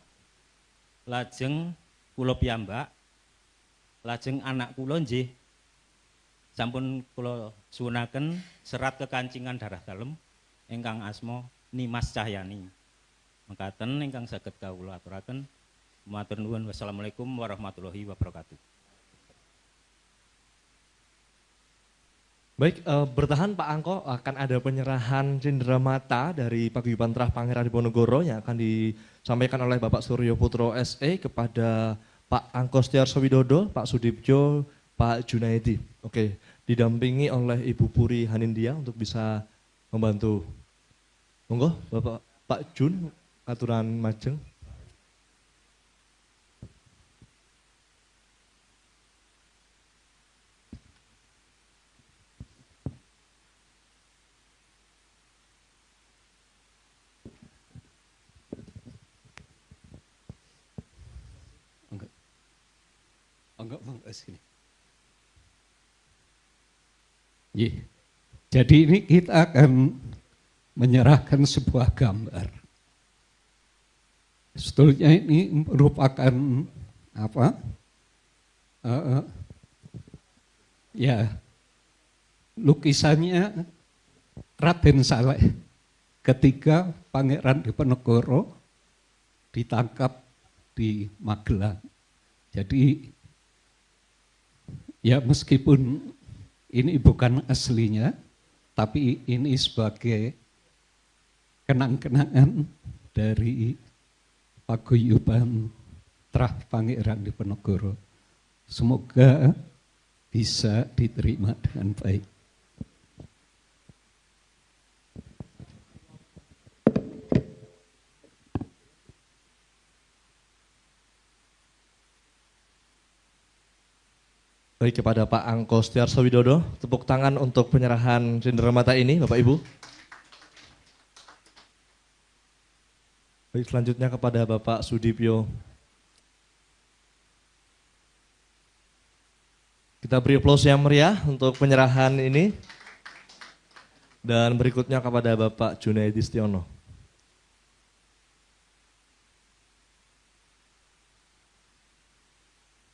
S11: Lajeng kula piyambak, lajeng anak kula nggih sampun kula suwunaken serat kekancingan darah dalem ingkang asma Nimas Cahyani. Mekaten ingkang saged kawula aturaken. Matur nuwun. Wassalamualaikum warahmatullahi wabarakatuh.
S1: Baik, bertahan Pak Angko, akan ada penyerahan cenderamata dari Paguyuban Trah Pangeran Diponegoro yang akan disampaikan oleh Bapak Suryo Putro SE kepada Pak Angko Setiarso Widodo, Pak Sudibjo, Pak Junaidi. Oke, didampingi oleh Ibu Puri Hanindya untuk bisa membantu. Monggo Bapak Pak Jun, aturan majeng.
S12: Enggak sini. Jadi ini kita akan menyerahkan sebuah gambar. Sebetulnya ini merupakan apa? Ya, lukisannya Raden Saleh ketika Pangeran Diponegoro ditangkap di Magelang. Jadi ya meskipun ini bukan aslinya, tapi ini sebagai kenang-kenangan dari paguyuban Trah Pangeran Diponegoro. Semoga bisa diterima dengan baik.
S1: Baik, kepada Pak Angko Setiarso Widodo, tepuk tangan untuk penyerahan cenderamata ini, Bapak Ibu. Baik, selanjutnya kepada Bapak Sudipyo. Kita beri aplaus yang meriah untuk penyerahan ini. Dan berikutnya kepada Bapak Junaidi Setiono.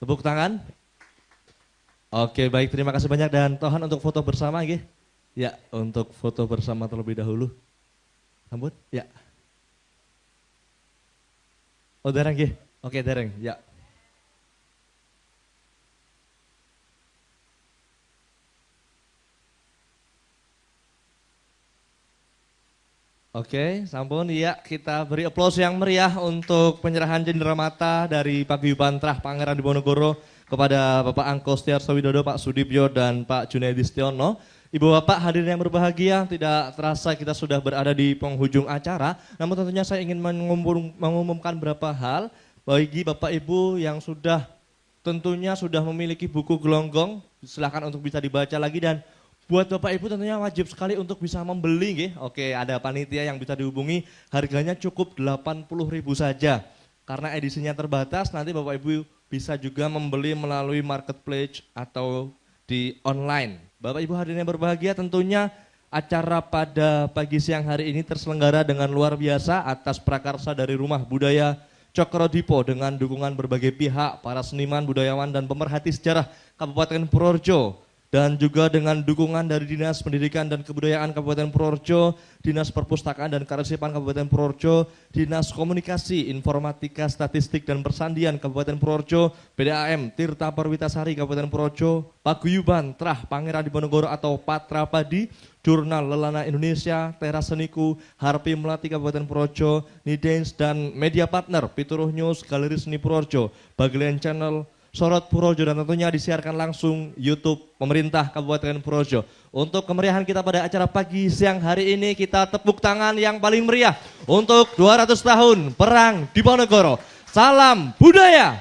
S1: Tepuk tangan. Oke, baik, terima kasih banyak dan Tuhan untuk foto bersama nggih. Ya, untuk foto bersama terlebih dahulu. Sambut, ya. Oh, dereng nggih. Oke, dereng, ya. Oke, sampun, ya, kita beri aplaus yang meriah untuk penyerahan cenderamata dari Paguyuban Trah Pangeran Diponegoro kepada Bapak Angko Setiarso Widodo, Pak Sudipyo, dan Pak Junaidi Setiono. Ibu Bapak hadirin yang berbahagia, tidak terasa kita sudah berada di penghujung acara, namun tentunya saya ingin mengumumkan beberapa hal bagi Bapak Ibu yang tentunya sudah memiliki buku Gelonggong, silahkan untuk bisa dibaca lagi, dan buat Bapak Ibu tentunya wajib sekali untuk bisa membeli nggih. Oke, ada panitia yang bisa dihubungi, harganya cukup 80.000 saja. Karena edisinya terbatas, nanti Bapak Ibu bisa juga membeli melalui marketplace atau di online. Bapak Ibu hadirin yang berbahagia, tentunya acara pada pagi siang hari ini terselenggara dengan luar biasa atas prakarsa dari Rumah Budaya Cokrodipo dengan dukungan berbagai pihak, para seniman, budayawan, dan pemerhati sejarah Kabupaten Purworejo. Dan juga dengan dukungan dari Dinas Pendidikan dan Kebudayaan Kabupaten Purworejo, Dinas Perpustakaan dan Kearsipan Kabupaten Purworejo, Dinas Komunikasi, Informatika, Statistik dan Persandian Kabupaten Purworejo, PDAM Tirta Perwitasari Kabupaten Purworejo, Paguyuban Trah Pangeran Diponegoro atau Patra Padi, Jurnal Lelana Indonesia, Teras Seniku, Harpi Melati Kabupaten Purworejo, Nidens, dan media partner Pituruh News, Galeri Seni Purworejo, Bagelen Channel, Sorot Purworejo, dan tentunya disiarkan langsung YouTube Pemerintah Kabupaten Purworejo. Untuk kemeriahan kita pada acara pagi siang hari ini, kita tepuk tangan yang paling meriah untuk 200 tahun Perang Diponegoro. Salam budaya!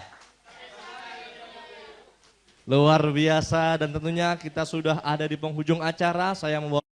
S1: Luar biasa, dan tentunya kita sudah ada di penghujung acara. Saya membawa